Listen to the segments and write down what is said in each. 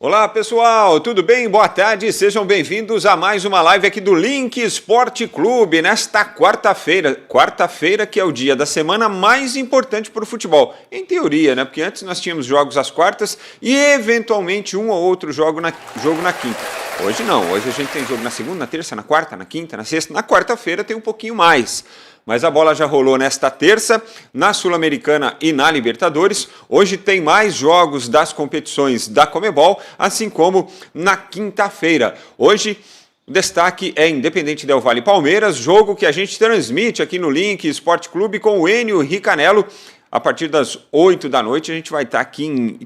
Olá pessoal, tudo bem? Boa tarde, sejam bem-vindos a mais uma live aqui do Link Esporte Clube nesta quarta-feira que é o dia da semana mais importante para o futebol, em teoria, né? Porque antes nós tínhamos jogos às quartas e eventualmente um ou outro jogo na quinta. Hoje não, hoje a gente tem jogo na segunda, na terça, na quarta, na quinta, na sexta, na quarta-feira tem um pouquinho mais. Mas a bola já rolou nesta terça, na Sul-Americana e na Libertadores. Hoje tem mais jogos das competições da Conmebol, assim como na quinta-feira. Hoje, o destaque é Independente Del Valle Palmeiras, jogo que a gente transmite aqui no Link Esporte Clube com o Enio Ricanello. A partir das 8 da noite a gente vai estar aqui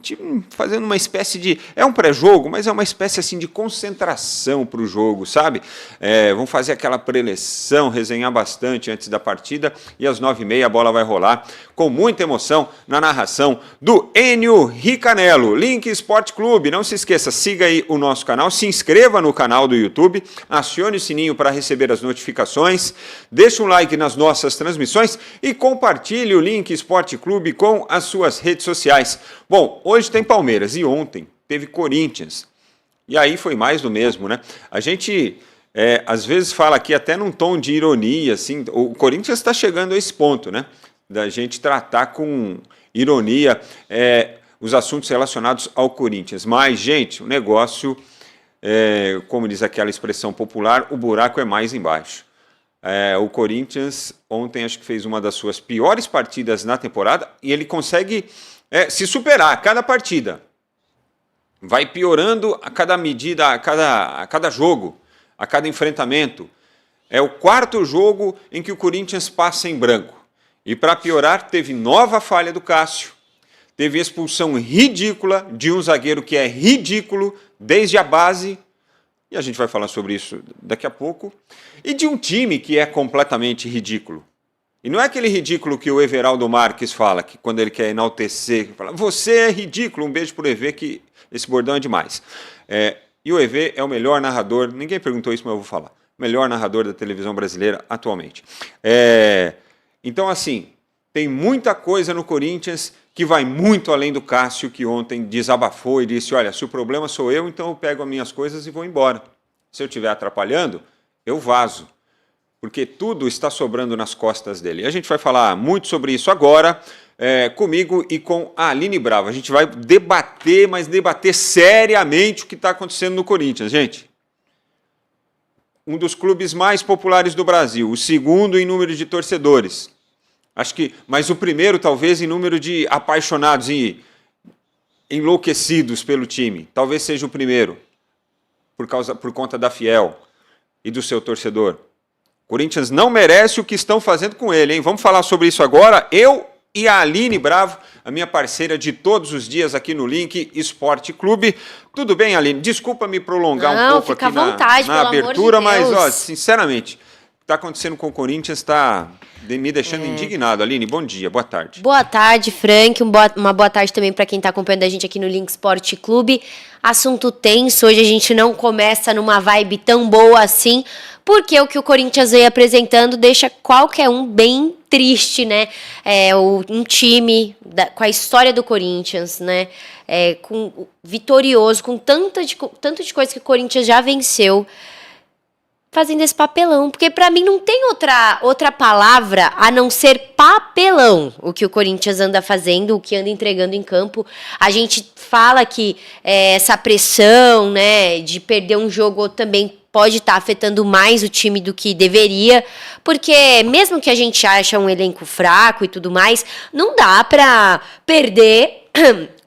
fazendo uma espécie de... É um pré-jogo, mas é uma espécie assim de concentração para o jogo, sabe? Vamos fazer aquela preleção, resenhar bastante antes da partida e às 9h30 a bola vai rolar com muita emoção na narração do Enio Ricanello. Link Esporte Clube, não se esqueça, siga aí o nosso canal, se inscreva no canal do YouTube, acione o sininho para receber as notificações, deixe um like nas nossas transmissões e compartilhe o Link Esporte Clube com as suas redes sociais. Bom, hoje tem Palmeiras e ontem teve Corinthians. E aí foi mais do mesmo, né? A gente às vezes fala aqui até num tom de ironia, assim, o Corinthians está chegando a esse ponto, né? Da gente tratar com ironia os assuntos relacionados ao Corinthians. Mas, gente, o negócio, como diz aquela expressão popular, o buraco é mais embaixo. O Corinthians ontem acho que fez uma das suas piores partidas na temporada e ele consegue se superar a cada partida. Vai piorando a cada medida, a cada jogo, a cada enfrentamento. É o quarto jogo em que o Corinthians passa em branco. E para piorar, teve nova falha do Cássio. Teve expulsão ridícula de um zagueiro que é ridículo desde a base. E a gente vai falar sobre isso daqui a pouco. E de um time que é completamente ridículo. E não é aquele ridículo que o Everaldo Marques fala, que quando ele quer enaltecer, fala, você é ridículo, um beijo pro EV, que esse bordão é demais. E o EV é o melhor narrador, ninguém perguntou isso, mas eu vou falar. Melhor narrador da televisão brasileira atualmente. Então, assim, tem muita coisa no Corinthians que vai muito além do Cássio, que ontem desabafou e disse, olha, se o problema sou eu, então eu pego as minhas coisas e vou embora. Se eu estiver atrapalhando, eu vazo, porque tudo está sobrando nas costas dele. E a gente vai falar muito sobre isso agora, comigo e com a Aline Bravo. A gente vai debater, mas debater seriamente o que está acontecendo no Corinthians, gente. Um dos clubes mais populares do Brasil, o segundo em número de torcedores. Mas o primeiro, talvez, em número de apaixonados e enlouquecidos pelo time. Talvez seja o primeiro, por conta da Fiel e do seu torcedor. Corinthians não merece o que estão fazendo com ele, hein? Vamos falar sobre isso agora. Eu e a Aline Bravo, a minha parceira de todos os dias aqui no Link Esporte Clube. Tudo bem, Aline? Desculpa me prolongar um pouco aqui na abertura, mas, ó, sinceramente, o que está acontecendo com o Corinthians está me deixando indignado. Aline, bom dia, boa tarde. Boa tarde, Frank. Uma boa tarde também para quem está acompanhando a gente aqui no Link Esporte Clube. Assunto tenso, hoje a gente não começa numa vibe tão boa assim, porque o que o Corinthians vem apresentando deixa qualquer um bem triste, né? Um time com a história do Corinthians, né? Vitorioso, com tanto de coisa que o Corinthians já venceu, fazendo esse papelão, porque para mim não tem outra palavra a não ser papelão, o que o Corinthians anda fazendo, o que anda entregando em campo. A gente fala que essa pressão, né, de perder um jogo também pode estar afetando mais o time do que deveria, porque mesmo que a gente ache um elenco fraco e tudo mais, não dá para perder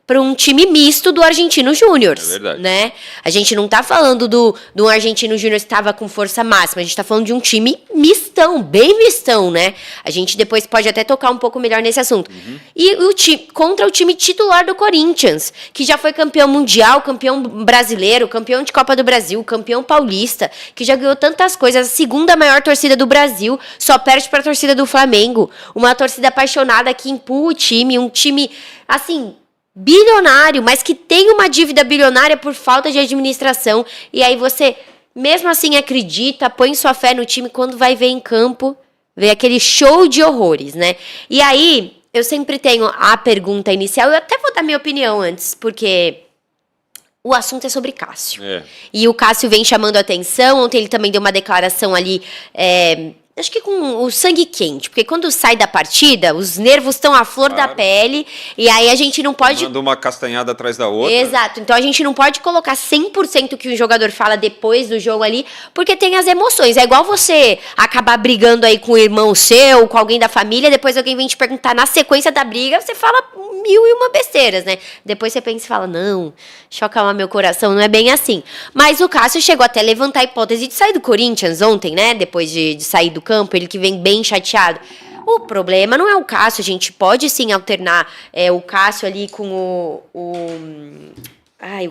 para um time misto do Argentino Júnior, né? A gente não tá falando do Argentino Júnior que estava com força máxima, a gente tá falando de um time mistão, bem mistão, né? A gente depois pode até tocar um pouco melhor nesse assunto. Uhum. E contra o time titular do Corinthians, que já foi campeão mundial, campeão brasileiro, campeão de Copa do Brasil, campeão paulista, que já ganhou tantas coisas, a segunda maior torcida do Brasil, só perde para a torcida do Flamengo, uma torcida apaixonada que empurra o time, um time, assim, bilionário, mas que tem uma dívida bilionária por falta de administração, e aí você, mesmo assim, acredita, põe sua fé no time, quando vai ver em campo, vê aquele show de horrores, né? E aí, eu sempre tenho a pergunta inicial, eu até vou dar minha opinião antes, porque o assunto é sobre Cássio. E o Cássio vem chamando a atenção. Ontem ele também deu uma declaração ali, acho que com o sangue quente. Porque quando sai da partida, os nervos estão à flor da pele. E aí a gente não pode... Manda uma castanhada atrás da outra. Exato. Então a gente não pode colocar 100% o que o jogador fala depois do jogo ali, porque tem as emoções. É igual você acabar brigando aí com o irmão seu, com alguém da família, depois alguém vem te perguntar na sequência da briga, você fala 1001 besteiras, né? Depois você pensa e fala, não, deixa eu acalmar meu coração, não é bem assim. Mas o Cássio chegou até a levantar a hipótese de sair do Corinthians ontem, né? Depois de sair do campo, ele que vem bem chateado. O problema não é o Cássio, a gente pode sim alternar o Cássio ali com o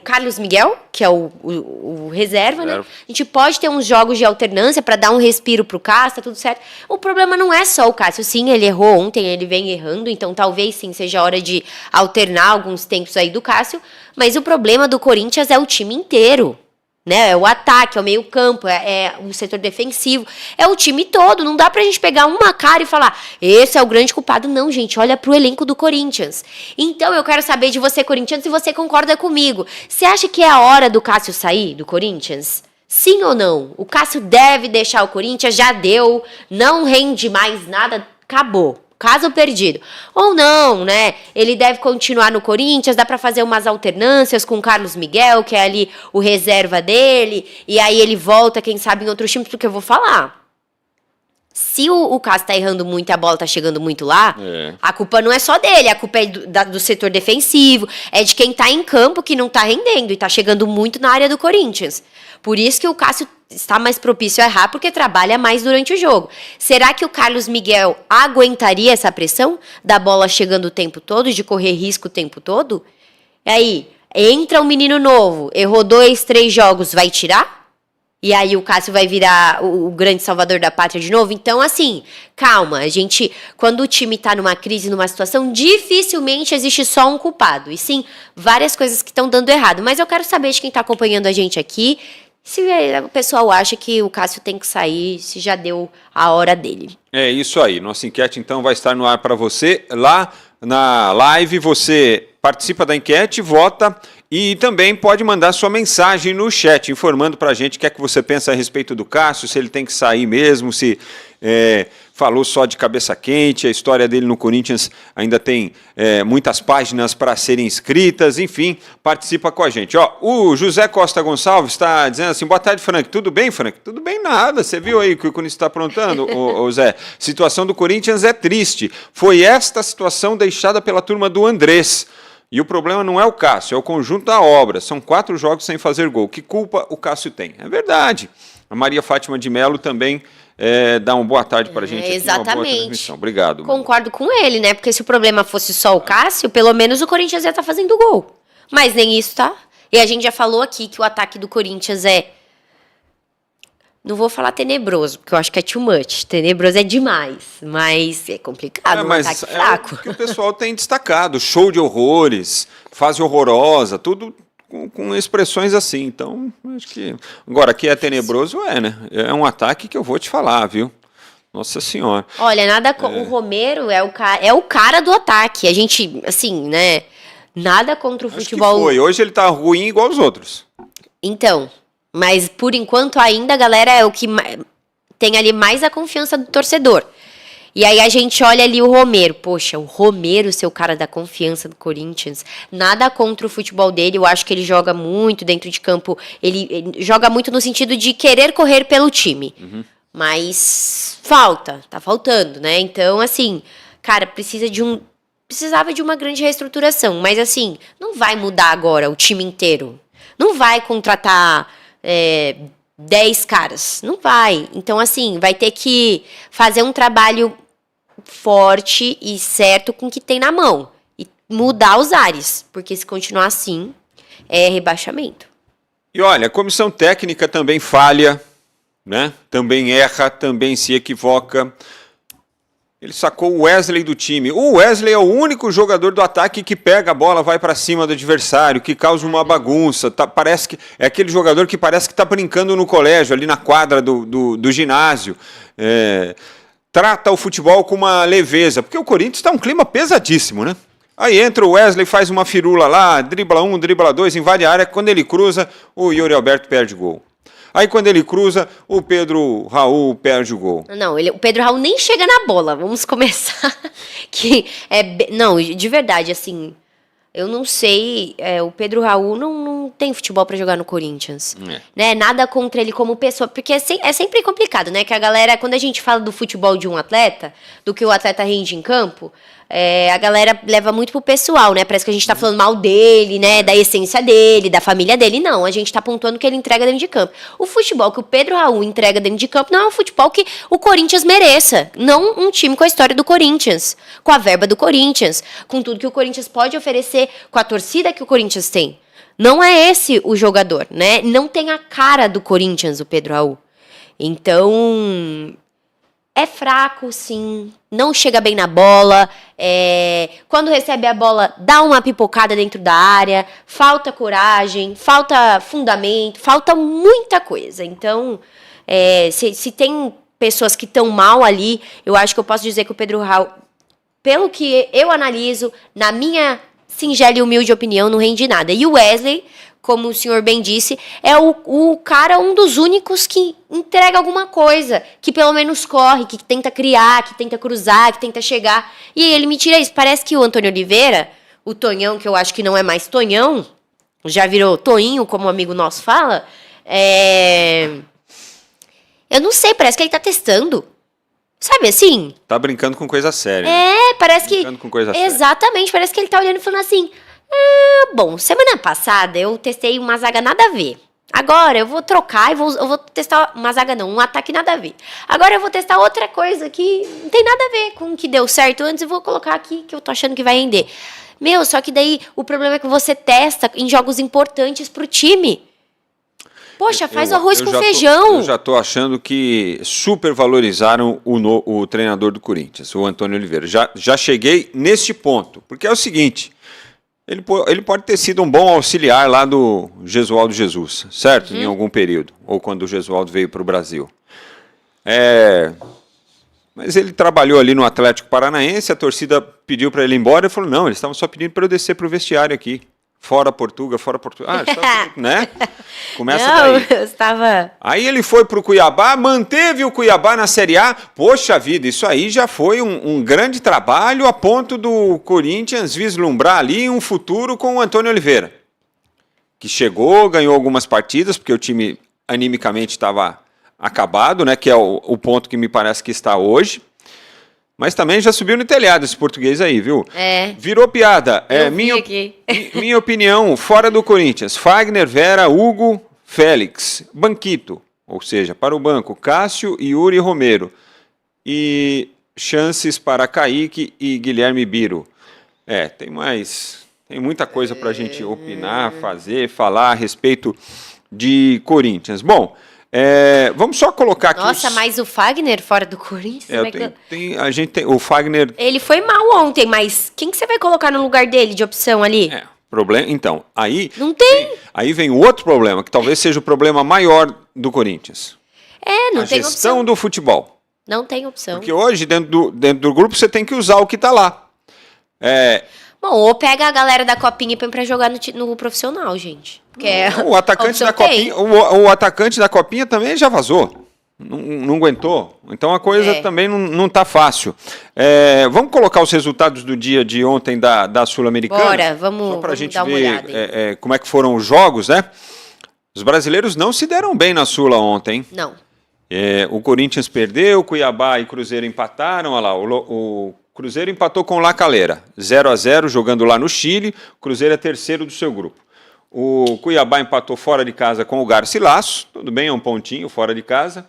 Carlos Miguel, que é o reserva, né? A gente pode ter uns jogos de alternância para dar um respiro pro Cássio, tá tudo certo. O problema não é só o Cássio. Sim, ele errou ontem, ele vem errando, então talvez sim seja hora de alternar alguns tempos aí do Cássio, mas o problema do Corinthians é o time inteiro. Né? É o ataque, é o meio-campo, é o setor defensivo, é o time todo. Não dá pra gente pegar uma cara e falar, esse é o grande culpado. Não, gente, olha pro elenco do Corinthians. Então eu quero saber de você, Corinthians, se você concorda comigo. Você acha que é a hora do Cássio sair do Corinthians? Sim ou não? O Cássio deve deixar o Corinthians, já deu, não rende mais nada, acabou. Caso perdido. Ou não, né? Ele deve continuar no Corinthians, dá pra fazer umas alternâncias com o Carlos Miguel, que é ali o reserva dele, e aí ele volta, quem sabe, em outros times, porque eu vou falar. Se o Cássio tá errando muito e a bola tá chegando muito lá, a culpa não é só dele, a culpa é do setor defensivo, é de quem tá em campo que não tá rendendo e tá chegando muito na área do Corinthians. Por isso que o Cássio está mais propício a errar, porque trabalha mais durante o jogo. Será que o Carlos Miguel aguentaria essa pressão da bola chegando o tempo todo, de correr risco o tempo todo? E aí, entra um menino novo, errou 2, 3 jogos, vai tirar? E aí o Cássio vai virar o grande salvador da pátria de novo? Então, assim, calma. Quando o time tá numa crise, numa situação, dificilmente existe só um culpado. E sim, várias coisas que estão dando errado. Mas eu quero saber de quem tá acompanhando a gente aqui, se o pessoal acha que o Cássio tem que sair, se já deu a hora dele. É isso aí. Nossa enquete, então, vai estar no ar para você. Lá na live, você participa da enquete, vota e também pode mandar sua mensagem no chat, informando para a gente o que é que você pensa a respeito do Cássio, se ele tem que sair mesmo, se falou só de cabeça quente, a história dele no Corinthians ainda tem muitas páginas para serem escritas, enfim, participa com a gente. Ó, o José Costa Gonçalves está dizendo assim, boa tarde, Frank, tudo bem, Frank? Tudo bem nada, você viu aí o que o Corinthians está aprontando, ô Zé? Situação do Corinthians é triste, foi esta situação deixada pela turma do Andrés. E o problema não é o Cássio, é o conjunto da obra. São 4 jogos sem fazer gol. Que culpa o Cássio tem? É verdade. A Maria Fátima de Mello também dá uma boa tarde para a gente. Exatamente. Aqui, uma boa transmissão. Obrigado. Concordo com ele, né? Porque se o problema fosse só o Cássio, pelo menos o Corinthians ia estar fazendo gol. Mas nem isso, tá? E a gente já falou aqui que o ataque do Corinthians não vou falar tenebroso, porque eu acho que é too much. Tenebroso é demais, mas é complicado, um ataque fraco. É o que o pessoal tem destacado. Show de horrores, fase horrorosa, tudo com expressões assim. Então, acho que... Agora, que é tenebroso, né? É um ataque que eu vou te falar, viu? Nossa Senhora. Olha, o Romero é o cara do ataque. A gente, assim, né? Nada contra o futebol. Hoje ele tá ruim igual os outros. Então... Mas, por enquanto, ainda, galera, é o que tem ali mais a confiança do torcedor. E aí a gente olha ali o Romero. Poxa, o Romero, seu cara da confiança do Corinthians. Nada contra o futebol dele. Eu acho que ele joga muito dentro de campo. Ele joga muito no sentido de querer correr pelo time. Uhum. Mas tá faltando, né? Então, assim, cara, precisava de uma grande reestruturação. Mas, assim, não vai mudar agora o time inteiro. Não vai contratar... 10 caras. Não vai. Então, assim, vai ter que fazer um trabalho forte e certo com o que tem na mão. E mudar os ares. Porque se continuar assim, é rebaixamento. E olha, a comissão técnica também falha, né? Também erra, também se equivoca. Ele sacou o Wesley do time. O Wesley é o único jogador do ataque que pega a bola, vai para cima do adversário, que causa uma bagunça. Parece que é aquele jogador que parece que está brincando no colégio, ali na quadra do ginásio. Trata o futebol com uma leveza, porque o Corinthians está um clima pesadíssimo, né? Aí entra o Wesley, faz uma firula lá, dribla um, dribla dois, invade a área. Quando ele cruza, o Yuri Alberto perde o gol. Aí quando ele cruza, o Pedro Raul perde o gol. Não, o Pedro Raul nem chega na bola. Vamos começar. Não, de verdade, assim, eu não sei. O Pedro Raul não tem futebol pra jogar no Corinthians. Né? Nada contra ele como pessoa, porque é sempre complicado, né? Que a galera, quando a gente fala do futebol de um atleta, do que o atleta rende em campo, a galera leva muito pro pessoal, né? Parece que a gente tá falando mal dele, né? Da essência dele, da família dele. Não, a gente tá pontuando o que ele entrega dentro de campo. O futebol que o Pedro Raul entrega dentro de campo não é um futebol que o Corinthians mereça. Não um time com a história do Corinthians, com a verba do Corinthians, com tudo que o Corinthians pode oferecer, com a torcida que o Corinthians tem. Não é esse o jogador, né? Não tem a cara do Corinthians, o Pedro Raul. Então, é fraco, sim. Não chega bem na bola. Quando recebe a bola, dá uma pipocada dentro da área. Falta coragem, falta fundamento, falta muita coisa. Então, se tem pessoas que estão mal ali, eu acho que eu posso dizer que o Pedro Raul, pelo que eu analiso, na minha singela e humilde opinião, não rende nada. E o Wesley, como o senhor bem disse, é o cara, um dos únicos que entrega alguma coisa, que pelo menos corre, que tenta criar, que tenta cruzar, que tenta chegar. E ele me tira isso. Parece que o Antônio Oliveira, o Tonhão, que eu acho que não é mais Tonhão, já virou Toinho, como um amigo nosso fala, eu não sei, parece que ele tá testando. Sabe assim? Tá brincando com coisa séria. Parece que... Brincando com coisa séria. Exatamente, parece que ele tá olhando e falando assim... bom, semana passada eu testei uma zaga nada a ver. Agora eu vou trocar e eu vou testar uma zaga não, um ataque nada a ver. Agora eu vou testar outra coisa que não tem nada a ver com o que deu certo antes e vou colocar aqui que eu tô achando que vai render. Só que daí o problema é que você testa em jogos importantes pro time. Poxa, faz o arroz com feijão. Eu já tô achando que supervalorizaram o treinador do Corinthians, o Antônio Oliveira. Já cheguei neste ponto, porque é o seguinte... Ele pode ter sido um bom auxiliar lá do Gesualdo Jesus, certo? Em algum período, ou quando o Gesualdo veio para o Brasil. Mas ele trabalhou ali no Atlético Paranaense, a torcida pediu para ele ir embora, ele falou, não, eles estavam só pedindo para eu descer para o vestiário aqui. Fora Portugal, fora Portugal. Né? Começa daí. Eu estava... Aí ele foi para o Cuiabá, manteve o Cuiabá na Série A. Poxa vida, isso aí já foi um grande trabalho a ponto do Corinthians vislumbrar ali um futuro com o Antônio Oliveira. Que chegou, ganhou algumas partidas, porque o time animicamente estava acabado, né? Que é o ponto que me parece que está hoje. Mas também já subiu no telhado esse português aí, viu? Virou piada. Minha opinião, fora do Corinthians. Fagner, Vera, Hugo, Félix, Banquito. Ou seja, para o banco, Cássio, Yuri e Romero. E chances para Kaique e Guilherme Biro. Tem muita coisa para a gente opinar, falar a respeito de Corinthians. Bom... vamos só colocar aqui... Nossa, mas o Fagner fora do Corinthians? A gente tem o Fagner... Ele foi mal ontem, mas quem que você vai colocar no lugar dele de opção ali? Problema. Então, aí... Não tem. Aí vem o outro problema, que talvez seja o problema maior do Corinthians. Não tem opção. A gestão do futebol. Não tem opção. Porque hoje, dentro do grupo, você tem que usar o que está lá. Bom, ou pega a galera da Copinha e põe pra jogar no profissional, gente. Porque o atacante da Copinha, o atacante da Copinha também já vazou. Não aguentou. Então a coisa também não está fácil. Vamos colocar os resultados do dia de ontem da Sul-Americana? Bora, vamos para a gente dar uma ver olhada, como é que foram os jogos, né? Os brasileiros não se deram bem na Sula ontem. Não. O Corinthians perdeu, Cuiabá e Cruzeiro empataram. Olha lá, o Cruzeiro empatou com o La Calera, 0-0, jogando lá no Chile. O Cruzeiro é terceiro do seu grupo. O Cuiabá empatou fora de casa com o Garcilaso. Tudo bem, é um pontinho fora de casa.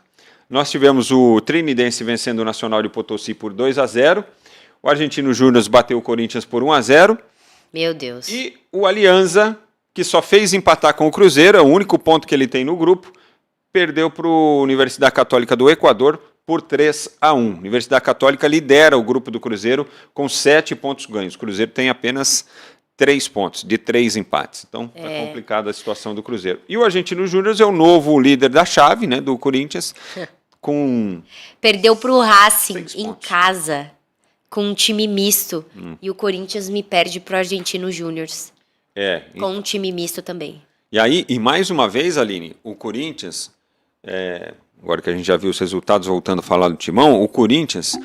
Nós tivemos o Trinidense vencendo o Nacional de Potosí por 2-0. O Argentino Júnior bateu o Corinthians por 1-0. Meu Deus. E o Alianza, que só fez empatar com o Cruzeiro, é o único ponto que ele tem no grupo, perdeu para a Universidade Católica do Equador por 3-1. A Universidade Católica lidera o grupo do Cruzeiro com 7 pontos ganhos. O Cruzeiro tem apenas 3 pontos, de 3 empates. Então, está complicada a situação do Cruzeiro. E o Argentino Júnior é o novo líder da chave, né, do Corinthians, com... Perdeu para o Racing em casa. com um time misto. E o Corinthians me perde pro Argentino Júnior. Com um time misto também. E aí, e mais uma vez, Aline, o Corinthians, agora que a gente já viu os resultados, voltando a falar do Timão, o Corinthians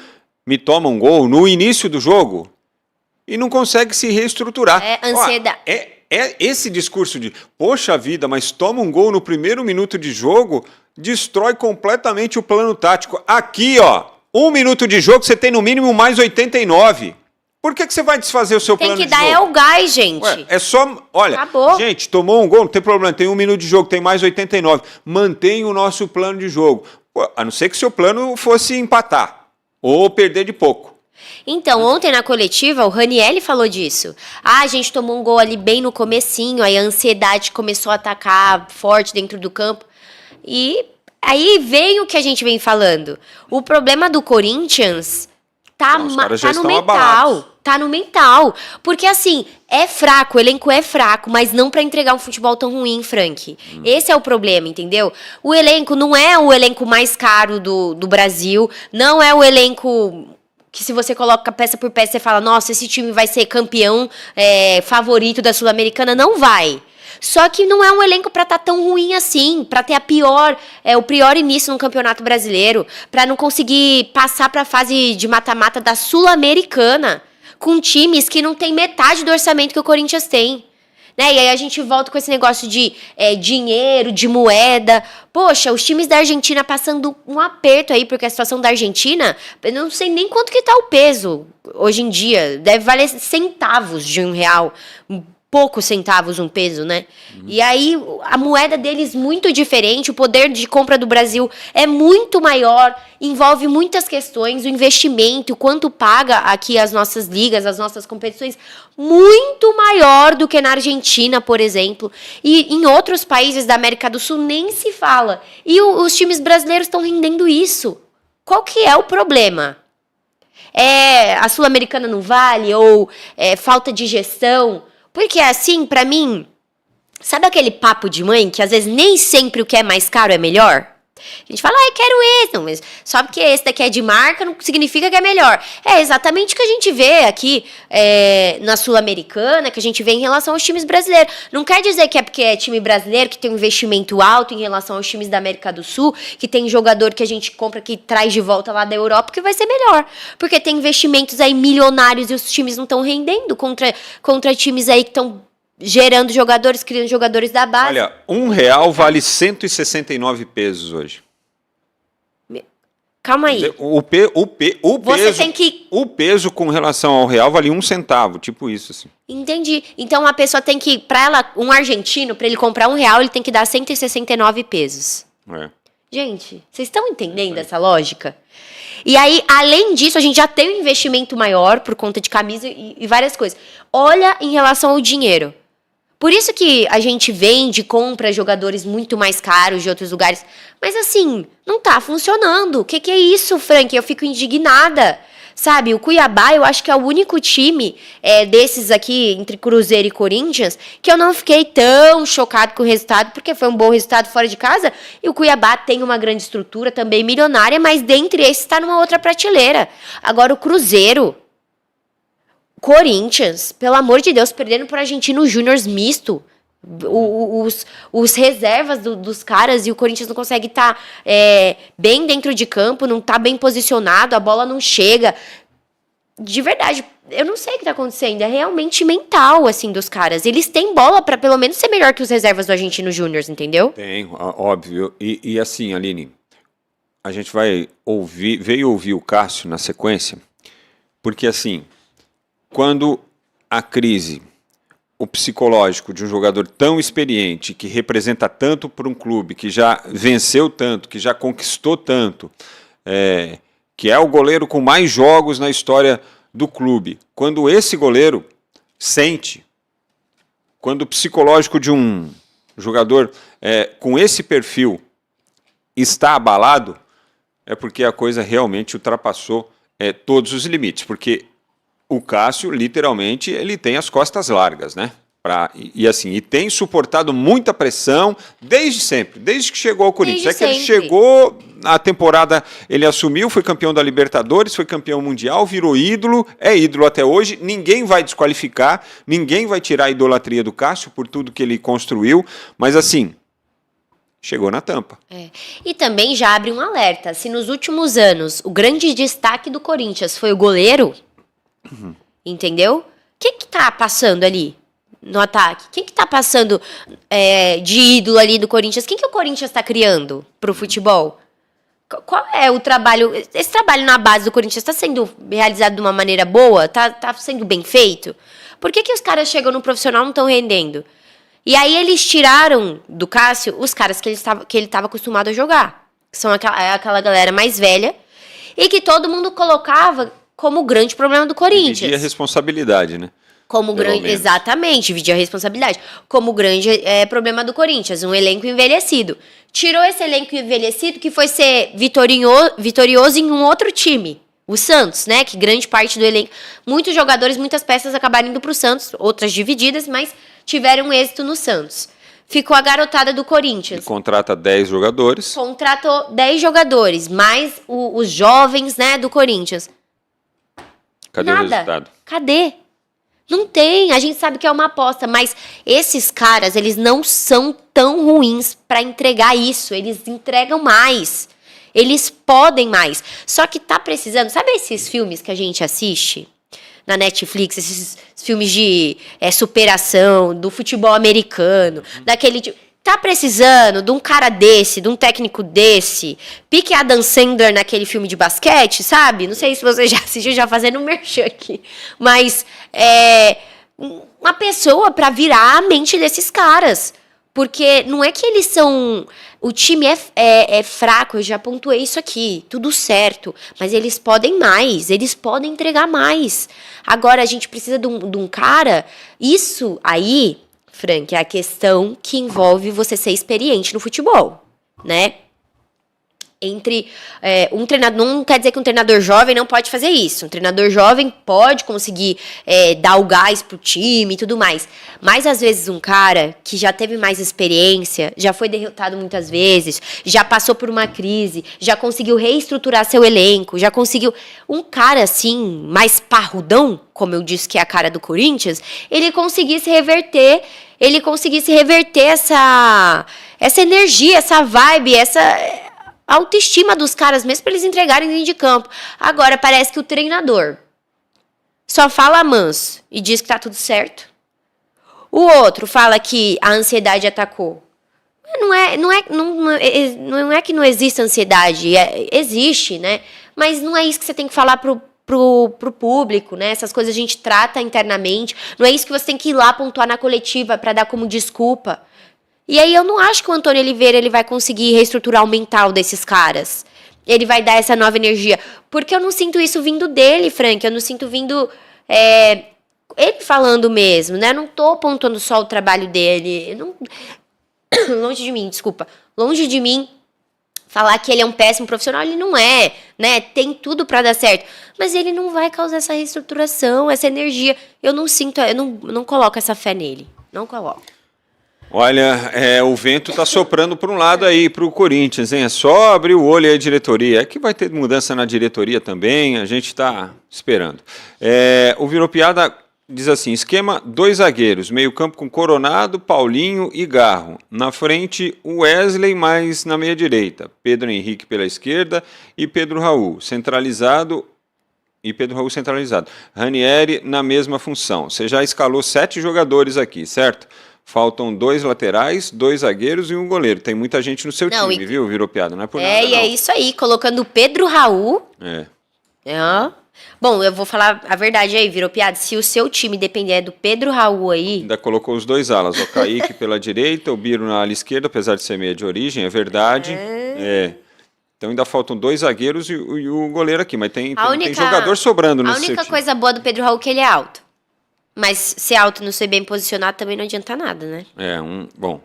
me toma um gol no início do jogo e não consegue se reestruturar. Ansiedade. Esse discurso de, poxa vida, mas toma um gol no primeiro minuto de jogo, destrói completamente o plano tático. Aqui, 1 minuto de jogo, você tem no mínimo mais 89. Por que você vai desfazer o seu plano de jogo? Tem que dar o gás, gente. É só, olha, acabou. Gente, tomou um gol, não tem problema, tem 1 minuto de jogo, tem mais 89. Mantenha o nosso plano de jogo. A não ser que seu plano fosse empatar ou perder de pouco. Então, ontem na coletiva, o Ranieri falou disso. A gente tomou um gol ali bem no comecinho, aí a ansiedade começou a atacar forte dentro do campo. E aí vem o que a gente vem falando. O problema do Corinthians tá no mental. Abalados. Tá no mental. Porque assim, é fraco, o elenco é fraco, mas não pra entregar um futebol tão ruim, Frank. Esse é o problema, entendeu? O elenco não é o elenco mais caro do Brasil, não é o elenco que se você coloca peça por peça, você fala, nossa, esse time vai ser campeão favorito da Sul-Americana. Não vai. Só que não é um elenco pra estar tão ruim assim, pra ter o pior início no Campeonato Brasileiro, pra não conseguir passar pra fase de mata-mata da Sul-Americana, com times que não tem metade do orçamento que o Corinthians tem. Né? E aí a gente volta com esse negócio de dinheiro, de moeda. Poxa, os times da Argentina passando um aperto aí, porque a situação da Argentina, eu não sei nem quanto que tá o peso hoje em dia. Deve valer centavos de R$1. Poucos centavos um peso, né? E aí a moeda deles muito diferente, o poder de compra do Brasil é muito maior, envolve muitas questões, o investimento, o quanto paga aqui as nossas ligas, as nossas competições, muito maior do que na Argentina, por exemplo. E em outros países da América do Sul nem se fala. E os times brasileiros estão rendendo isso. Qual que é o problema? A Sul-Americana não vale? Ou falta de gestão? Porque assim, pra mim, sabe aquele papo de mãe que às vezes nem sempre o que é mais caro é melhor? A gente fala, quero esse, não, mas só porque esse daqui é de marca não significa que é melhor. É exatamente o que a gente vê aqui na Sul-Americana, que a gente vê em relação aos times brasileiros. Não quer dizer que é porque é time brasileiro que tem um investimento alto em relação aos times da América do Sul, que tem jogador que a gente compra que traz de volta lá da Europa, que vai ser melhor. Porque tem investimentos aí milionários e os times não estão rendendo contra times aí que estão gerando jogadores, criando jogadores da base. Olha, R$1 vale 169 pesos hoje. Calma aí. O peso com relação ao real vale 1 centavo, tipo isso, assim. Entendi. Então a pessoa tem que, um argentino, para ele comprar R$1, ele tem que dar 169 pesos. Gente, vocês estão entendendo essa lógica? E aí, além disso, a gente já tem um investimento maior por conta de camisa e várias coisas. Olha em relação ao dinheiro. Por isso que a gente vende, compra jogadores muito mais caros de outros lugares. Mas assim, não tá funcionando. O que é isso, Frank? Eu fico indignada. Sabe, o Cuiabá, eu acho que é o único time desses aqui, entre Cruzeiro e Corinthians, que eu não fiquei tão chocado com o resultado, porque foi um bom resultado fora de casa. E o Cuiabá tem uma grande estrutura, também milionária, mas dentre esses está numa outra prateleira. Agora o Cruzeiro, Corinthians, pelo amor de Deus, perdendo para o Argentino Júnior misto. Os reservas dos caras e o Corinthians não consegue estar bem dentro de campo, não está bem posicionado, a bola não chega. De verdade, eu não sei o que está acontecendo. É realmente mental, assim, dos caras. Eles têm bola para pelo menos ser melhor que os reservas do Argentino Júnior, entendeu? Tem, óbvio. E assim, Aline, a gente veio ouvir o Cássio na sequência, porque assim, quando a crise, o psicológico de um jogador tão experiente, que representa tanto para um clube, que já venceu tanto, que já conquistou tanto, que é o goleiro com mais jogos na história do clube. Quando esse goleiro sente, quando o psicológico de um jogador com esse perfil está abalado, é porque a coisa realmente ultrapassou todos os limites, porque o Cássio, literalmente, ele tem as costas largas, né? E tem suportado muita pressão desde sempre, desde que chegou ao Corinthians. Desde que ele sempre. chegou a temporada ele assumiu, foi campeão da Libertadores, foi campeão mundial, virou ídolo, é ídolo até hoje, ninguém vai desqualificar, ninguém vai tirar a idolatria do Cássio por tudo que ele construiu, mas assim, chegou na tampa. E também já abre um alerta, se nos últimos anos o grande destaque do Corinthians foi o goleiro, entendeu? Quem que tá passando ali no ataque? Quem que tá passando de ídolo ali do Corinthians? Quem que o Corinthians tá criando pro futebol? Qual é o trabalho? Esse trabalho na base do Corinthians está sendo realizado de uma maneira boa? Tá sendo bem feito? Por que os caras chegam no profissional e não estão rendendo? E aí eles tiraram do Cássio os caras que ele estava acostumado a jogar. Que são aquela galera mais velha. E que todo mundo colocava como grande problema do Corinthians. Dividir a responsabilidade, né? Como grande, exatamente, dividir a responsabilidade. Como grande problema do Corinthians, um elenco envelhecido. Tirou esse elenco envelhecido que foi ser vitorioso em um outro time. O Santos, né? Que grande parte do elenco. Muitos jogadores, muitas peças acabaram indo pro Santos, outras divididas, mas tiveram êxito no Santos. Ficou a garotada do Corinthians. E contrata 10 jogadores. Contratou 10 jogadores, mais os jovens, né, do Corinthians. Cadê o resultado? Cadê? Não tem, a gente sabe que é uma aposta, mas esses caras, eles não são tão ruins para entregar isso, eles entregam mais, eles podem mais, só que tá precisando, sabe esses filmes que a gente assiste na Netflix, esses filmes de superação, do futebol americano, daquele tipo... Tá precisando de um cara desse, de um técnico desse, pique Adam Sandler naquele filme de basquete, sabe? Não sei se você já assistiu, já fazendo um merchan aqui. Mas uma pessoa pra virar a mente desses caras. Porque não é que eles são... O time é fraco, eu já pontuei isso aqui, tudo certo. Mas eles podem mais, eles podem entregar mais. Agora, a gente precisa de um cara... Isso aí... Frank, é a questão que envolve você ser experiente no futebol, né? Um treinador, não quer dizer que um treinador jovem não pode fazer isso. Um treinador jovem pode conseguir dar o gás pro time e tudo mais. Mas, às vezes, um cara que já teve mais experiência, já foi derrotado muitas vezes, já passou por uma crise, já conseguiu reestruturar seu elenco, já conseguiu... Um cara, assim, mais parrudão, como eu disse que é a cara do Corinthians, ele conseguisse reverter essa energia, essa vibe, essa... autoestima dos caras mesmo para eles entregarem dentro de campo. Agora, parece que o treinador só fala manso e diz que tá tudo certo. O outro fala que a ansiedade atacou. Não é que não existe ansiedade, existe, né? Mas não é isso que você tem que falar pro público, né? Essas coisas a gente trata internamente. Não é isso que você tem que ir lá pontuar na coletiva para dar como desculpa. E aí eu não acho que o Antônio Oliveira ele vai conseguir reestruturar o mental desses caras. Ele vai dar essa nova energia. Porque eu não sinto isso vindo dele, Frank. Eu não sinto vindo... ele falando mesmo, né? Eu não tô apontando só o trabalho dele. Longe de mim, desculpa. Longe de mim falar que ele é um péssimo profissional. Ele não é, né? Tem tudo pra dar certo. Mas ele não vai causar essa reestruturação, essa energia. Eu não sinto... Eu não coloco essa fé nele. Não coloco. Olha, o vento está soprando para um lado aí, para o Corinthians, hein? É só abrir o olho aí, diretoria. É que vai ter mudança na diretoria também, a gente está esperando. O Virou Piada diz assim, esquema 2 zagueiros, meio campo com Coronado, Paulinho e Garro. Na frente, o Wesley, mais na meia direita. Pedro Henrique pela esquerda e Pedro Raul centralizado. Ranieri na mesma função. Você já escalou 7 jogadores aqui, certo? Faltam 2 laterais, 2 zagueiros e um goleiro. Tem muita gente no seu time, viu? Virou Piada, não é por nada, não. É isso aí, colocando o Pedro Raul. Bom, eu vou falar a verdade aí, Virou Piada. Se o seu time depender do Pedro Raul aí... Ainda colocou os 2 alas, o Kaique pela direita, o Biro na ala esquerda, apesar de ser meia de origem, é verdade. Então ainda faltam 2 zagueiros e o goleiro aqui, mas tem jogador sobrando nesse seu time. A única coisa boa do Pedro Raul é que ele é alto. Mas ser alto e não ser bem posicionado também não adianta nada, né? Então...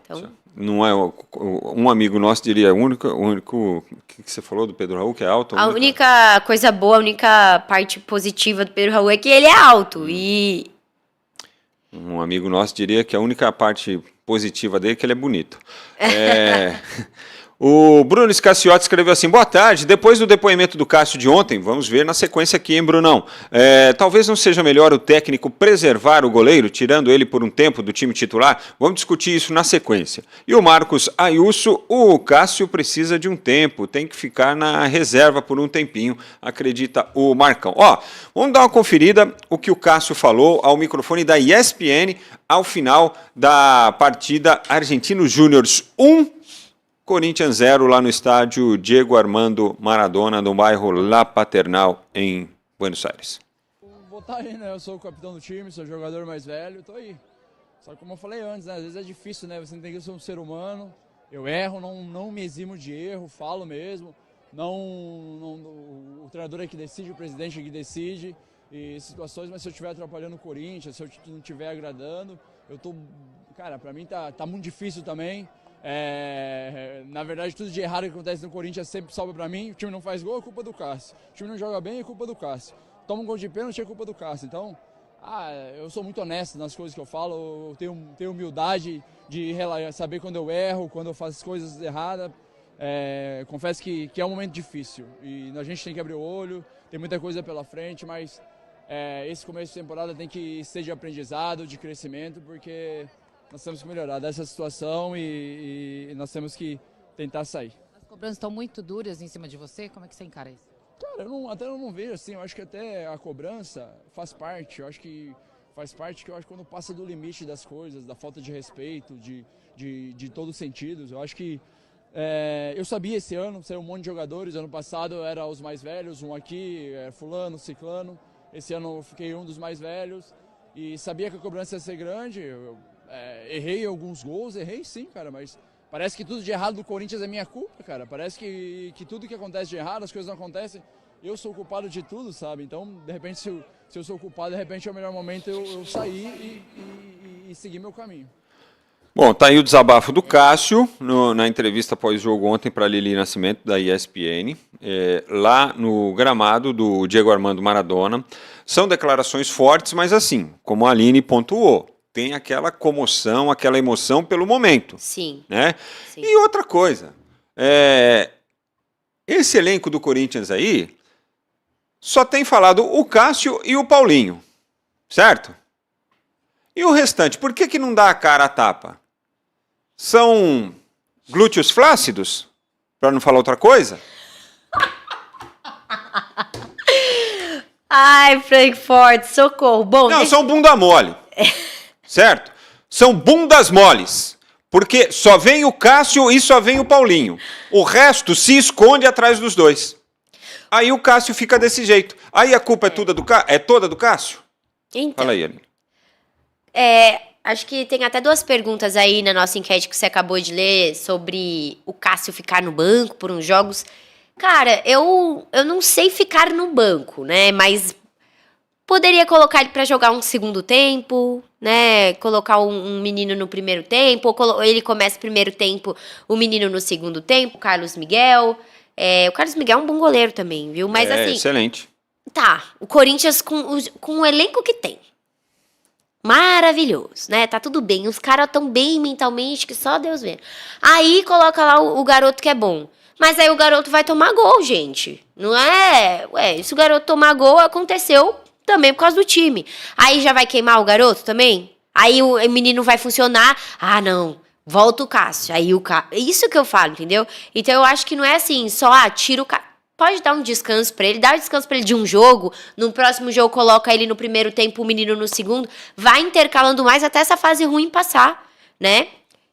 Não é um amigo nosso diria o único que você falou do Pedro Raul que é alto? A única coisa boa, a única parte positiva do Pedro Raul é que ele é alto e um amigo nosso diria que a única parte positiva dele é que ele é bonito. O Bruno Scaciotti escreveu assim, boa tarde, depois do depoimento do Cássio de ontem, vamos ver na sequência aqui, hein, Brunão? Talvez não seja melhor o técnico preservar o goleiro, tirando ele por um tempo do time titular? Vamos discutir isso na sequência. E o Marcos Ayuso, o Cássio precisa de um tempo, tem que ficar na reserva por um tempinho, acredita o Marcão. Vamos dar uma conferida o que o Cássio falou ao microfone da ESPN ao final da partida Argentinos Júniors 1, Corinthians 0 lá no estádio Diego Armando Maradona, no bairro La Paternal, em Buenos Aires. Vou estar aí, né? Eu sou o capitão do time, sou o jogador mais velho, tô aí. Só que como eu falei antes, né? Às vezes é difícil, né? Você tem que ser um ser humano. Eu erro, não me eximo de erro, falo mesmo. O treinador é que decide, o presidente é que decide. E situações, mas se eu estiver atrapalhando o Corinthians, se eu não estiver agradando, eu tô... Cara, pra mim tá muito difícil também. Na verdade, tudo de errado que acontece no Corinthians sempre sobra pra mim. O time não faz gol, é culpa do Cássio. O time não joga bem, é culpa do Cássio. Toma um gol de pênalti, é culpa do Cássio. Então, eu sou muito honesto nas coisas que eu falo. Eu tenho humildade de saber quando eu erro, quando eu faço coisas erradas. Confesso que é um momento difícil e a gente tem que abrir o olho. Tem muita coisa pela frente, mas esse começo de temporada tem que ser de aprendizado, de crescimento, porque nós temos que melhorar dessa situação e nós temos que tentar sair. As cobranças estão muito duras em cima de você, como é que você encara isso? Cara, eu não vejo assim, eu acho que até a cobrança faz parte, eu acho que faz parte quando passa do limite das coisas, da falta de respeito, de todos os sentidos. Eu acho que eu sabia esse ano, saiu um monte de jogadores, ano passado era os mais velhos, um aqui, fulano, ciclano, esse ano eu fiquei um dos mais velhos e sabia que a cobrança ia ser grande. Errei alguns gols, errei sim, cara, mas parece que tudo de errado do Corinthians é minha culpa, cara. Parece que tudo que acontece de errado, as coisas não acontecem, eu sou o culpado de tudo, sabe? Então, de repente, se eu sou o culpado, de repente é o melhor momento eu sair e seguir meu caminho. Bom, tá aí o desabafo do Cássio na entrevista pós-jogo ontem para Lili Nascimento, da ESPN, lá no gramado do Diego Armando Maradona. São declarações fortes, mas assim, como a Aline pontuou, tem aquela comoção, aquela emoção pelo momento. Sim. Né? Sim. E outra coisa, esse elenco do Corinthians aí só tem falado o Cássio e o Paulinho, certo? E o restante, por que não dá a cara a tapa? São glúteos flácidos? Para não falar outra coisa? Ai, Frankfurt, socorro. Bom, Não, são bunda mole. Certo? São bundas moles. Porque só vem o Cássio e só vem o Paulinho. O resto se esconde atrás dos dois. Aí o Cássio fica desse jeito. Aí a culpa é toda do Cássio? Então, Fala aí, Aline. acho que tem até duas perguntas aí na nossa enquete que você acabou de ler sobre o Cássio ficar no banco por uns jogos. Cara, eu não sei ficar no banco, né? Mas poderia colocar ele pra jogar um segundo tempo, né? Colocar um menino no primeiro tempo, ou ele começa o primeiro tempo, o menino no segundo tempo, o Carlos Miguel. O Carlos Miguel é um bom goleiro também, viu? Mas assim, excelente. Tá, o Corinthians com o elenco que tem. Maravilhoso, né? Tá tudo bem. Os caras tão bem mentalmente que só Deus vê. Aí coloca lá o garoto que é bom. Mas aí o garoto vai tomar gol, gente. Não é? Se o garoto tomar gol, aconteceu também por causa do time. Aí já vai queimar o garoto também? Aí o menino vai funcionar. Ah, não. Volta o Cássio. Aí o Cássio. Isso que eu falo, entendeu? Então eu acho que não é assim, só tira o Cássio. Pode dar um descanso pra ele, dá um descanso pra ele de um jogo, no próximo jogo coloca ele no primeiro tempo, o menino no segundo, vai intercalando mais até essa fase ruim passar, né?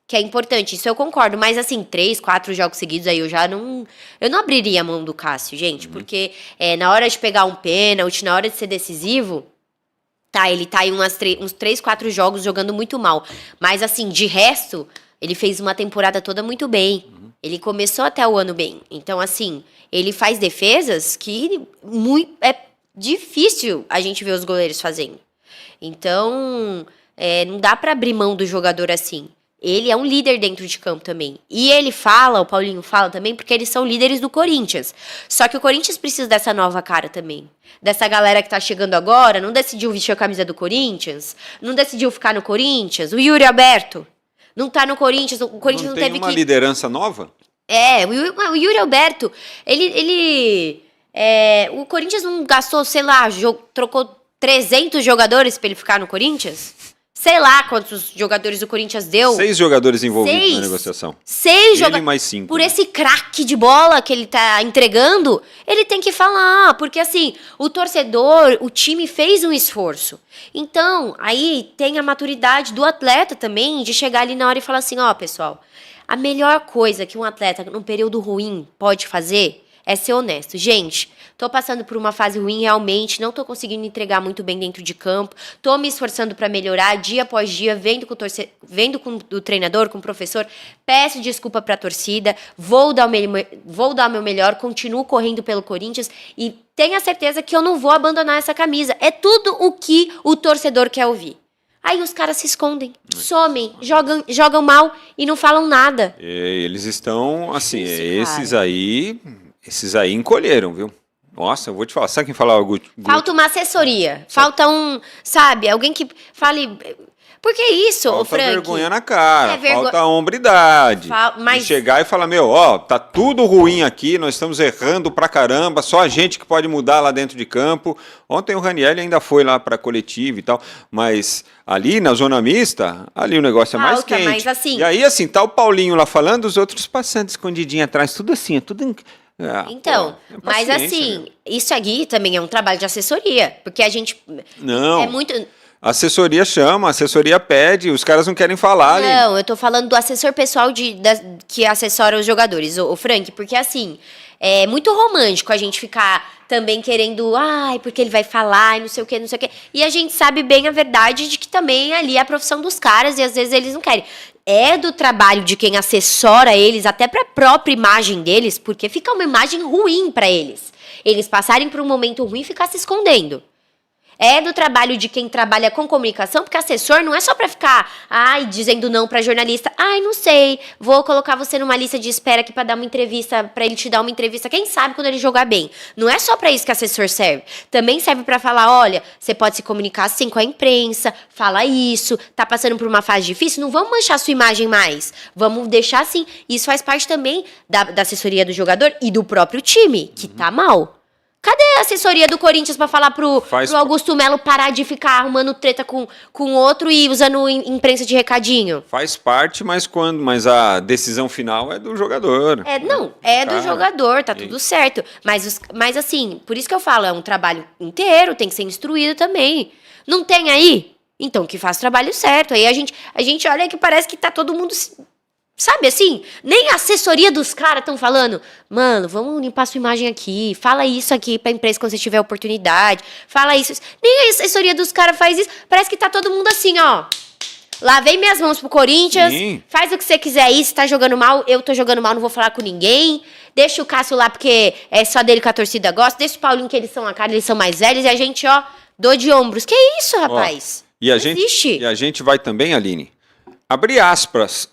Que é importante, isso eu concordo, mas assim, 3, 4 jogos seguidos aí eu não abriria a mão do Cássio, gente, porque na hora de pegar um pênalti, na hora de ser decisivo, tá, ele tá aí uns 3, 4 jogos jogando muito mal, mas assim, de resto, ele fez uma temporada toda muito bem. Ele começou até o ano bem. Então, assim, ele faz defesas que é difícil a gente ver os goleiros fazendo. Então, não dá pra abrir mão do jogador assim. Ele é um líder dentro de campo também. E ele fala, o Paulinho fala também, porque eles são líderes do Corinthians. Só que o Corinthians precisa dessa nova cara também. Dessa galera que tá chegando agora, não decidiu vestir a camisa do Corinthians, não decidiu ficar no Corinthians. O Yuri Alberto não tá no Corinthians, o Corinthians não teve uma liderança nova? O Yuri Alberto, o Corinthians não gastou, sei lá, trocou 300 jogadores pra ele ficar no Corinthians? Sei lá quantos jogadores o Corinthians deu. 6 jogadores envolvidos na negociação. 6 jogadores. Mais 5. Por esse craque de bola que ele tá entregando, ele tem que falar. Porque assim, o torcedor, o time fez um esforço. Então, aí tem a maturidade do atleta também, de chegar ali na hora e falar assim, pessoal, a melhor coisa que um atleta num período ruim pode fazer é ser honesto. Gente, tô passando por uma fase ruim realmente, não tô conseguindo entregar muito bem dentro de campo, tô me esforçando para melhorar dia após dia, vendo com o treinador, com o professor, peço desculpa pra torcida, vou dar o meu melhor, continuo correndo pelo Corinthians e tenha certeza que eu não vou abandonar essa camisa. É tudo o que o torcedor quer ouvir. Aí os caras se escondem, somem, jogam mal e não falam nada. Eles estão, assim, Isso, esses aí encolheram, viu? Nossa, eu vou te falar. Sabe quem falava? Falta uma assessoria. Falta alguém que fale... Porque isso, falta Frank... vergonha na cara, falta hombridade. Mas... De chegar e falar, tá tudo ruim aqui, nós estamos errando pra caramba, só a gente que pode mudar lá dentro de campo. Ontem o Ranieri ainda foi lá pra coletiva e tal, mas ali na zona mista, ali o negócio é mais quente. Mas assim... E aí, assim, tá o Paulinho lá falando, os outros passando escondidinho atrás, tudo assim, tudo... mas assim, isso aqui também é um trabalho de assessoria, porque a gente... Não. É muito... A assessoria chama, a assessoria pede, os caras não querem falar ali. Não, eu tô falando do assessor pessoal que assessora os jogadores, o Frank, porque assim, é muito romântico a gente ficar também querendo, porque ele vai falar e não sei o que. E a gente sabe bem a verdade de que também ali é a profissão dos caras e às vezes eles não querem. É do trabalho de quem assessora eles, até pra própria imagem deles, porque fica uma imagem ruim pra eles. Eles passarem por um momento ruim e ficar se escondendo. É do trabalho de quem trabalha com comunicação, porque assessor não é só pra ficar, dizendo não pra jornalista. Não sei, vou colocar você numa lista de espera aqui pra dar uma entrevista, pra ele te dar uma entrevista, quem sabe quando ele jogar bem. Não é só pra isso que assessor serve. Também serve pra falar, olha, você pode se comunicar assim com a imprensa, fala isso, tá passando por uma fase difícil, não vamos manchar sua imagem mais. Vamos deixar assim. Isso faz parte também da assessoria do jogador e do próprio time, que tá mal. Cadê a assessoria do Corinthians pra falar pro Augusto Melo parar de ficar arrumando treta com outro e usando imprensa de recadinho? Faz parte, mas a decisão final é do jogador. Do jogador, tá tudo certo. Mas assim, por isso que eu falo, é um trabalho inteiro, tem que ser instruído também. Não tem aí? Então que faça o trabalho certo. Aí a gente olha que parece que tá todo mundo... Sabe assim? Nem a assessoria dos caras estão falando, mano, vamos limpar sua imagem aqui, fala isso aqui pra imprensa quando você tiver oportunidade, fala isso. Nem a assessoria dos caras faz isso, parece que tá todo mundo assim, lavei minhas mãos pro Corinthians, faz o que você quiser aí, se tá jogando mal, eu tô jogando mal, não vou falar com ninguém, deixa o Cássio lá porque é só dele que a torcida gosta, deixa o Paulinho que eles são a cara, eles são mais velhos, e a gente, dor de ombros. Que isso, rapaz? E a gente vai também, Aline, abrir aspas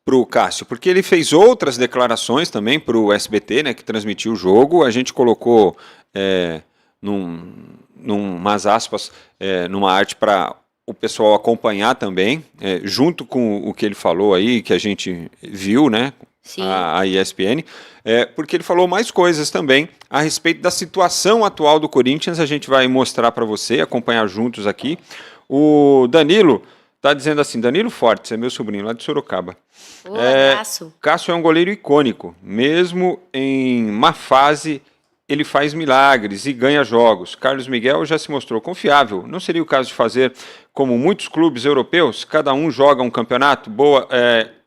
para o Cássio, porque ele fez outras declarações também para o SBT, né, que transmitiu o jogo. A gente colocou numas aspas, numa arte para o pessoal acompanhar também, junto com o que ele falou aí, que a gente viu, né, a ESPN, porque ele falou mais coisas também a respeito da situação atual do Corinthians. A gente vai mostrar para você, acompanhar juntos aqui. O Danilo tá dizendo assim, Danilo Fortes, é meu sobrinho lá de Sorocaba. Cássio é um goleiro icônico, mesmo em má fase ele faz milagres e ganha jogos. Carlos Miguel já se mostrou confiável. Não seria o caso de fazer como muitos clubes europeus, cada um joga um campeonato? Boa,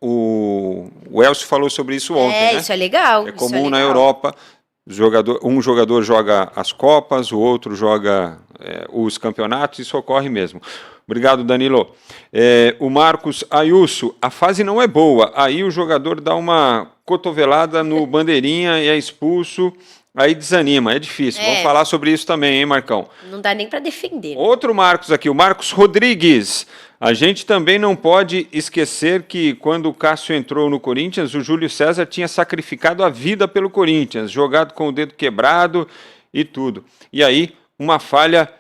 o Elcio falou sobre isso ontem, né? Isso é legal. É comum na Europa, um jogador joga as Copas, o outro joga os campeonatos, isso ocorre mesmo. Obrigado, Danilo. O Marcos Ayuso, a fase não é boa, aí o jogador dá uma cotovelada no bandeirinha e é expulso, aí desanima, é difícil. Vamos falar sobre isso também, hein, Marcão? Não dá nem para defender. Outro Marcos aqui, o Marcos Rodrigues. A gente também não pode esquecer que quando o Cássio entrou no Corinthians, o Júlio César tinha sacrificado a vida pelo Corinthians, jogado com o dedo quebrado e tudo. E aí, uma falha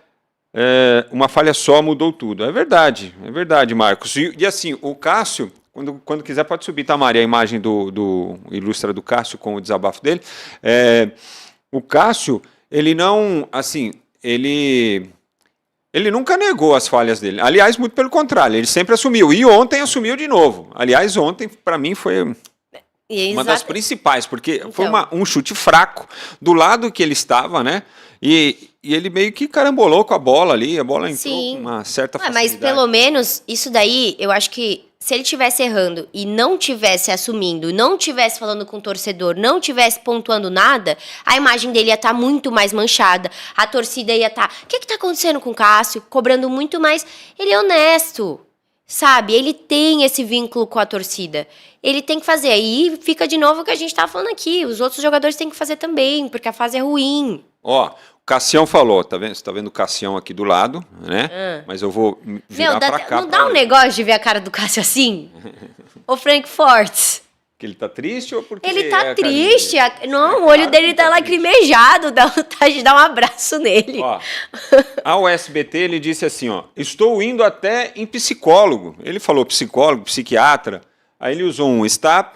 só mudou tudo. É verdade, Marcos. E assim, o Cássio, Quando quiser pode subir, tá, Mari, a imagem do ilustra do Cássio com o desabafo dele. O Cássio, ele não, assim, ele nunca negou as falhas dele. Aliás, muito pelo contrário, ele sempre assumiu. E ontem assumiu de novo. Aliás, ontem, para mim, foi uma das principais, porque então, foi um chute fraco do lado que ele estava, né? E ele meio que carambolou com a bola ali, a bola entrou com uma certa facilidade. Mas pelo menos, isso daí, eu acho que se ele estivesse errando e não estivesse assumindo, não estivesse falando com o torcedor, não estivesse pontuando nada, a imagem dele ia estar muito mais manchada, a torcida ia estar... O que está acontecendo com o Cássio? Cobrando muito mais. Ele é honesto, sabe? Ele tem esse vínculo com a torcida. Ele tem que fazer. Aí fica de novo o que a gente estava falando aqui. Os outros jogadores têm que fazer também, porque a fase é ruim. Ó, o Cassião falou, tá vendo? Você tá vendo o Cassião aqui do lado, né? Mas eu vou virar pra cá. Não dá um negócio de ver a cara do Cássio assim? O Frankfurt. Que ele tá triste ou porque... Ele tá triste. Não, o olho dele tá lacrimejado. Dá vontade de dar um abraço nele. Ó, ao SBT ele disse assim, ó, estou indo até em psicólogo. Ele falou psicólogo, psiquiatra. Aí ele usou um está,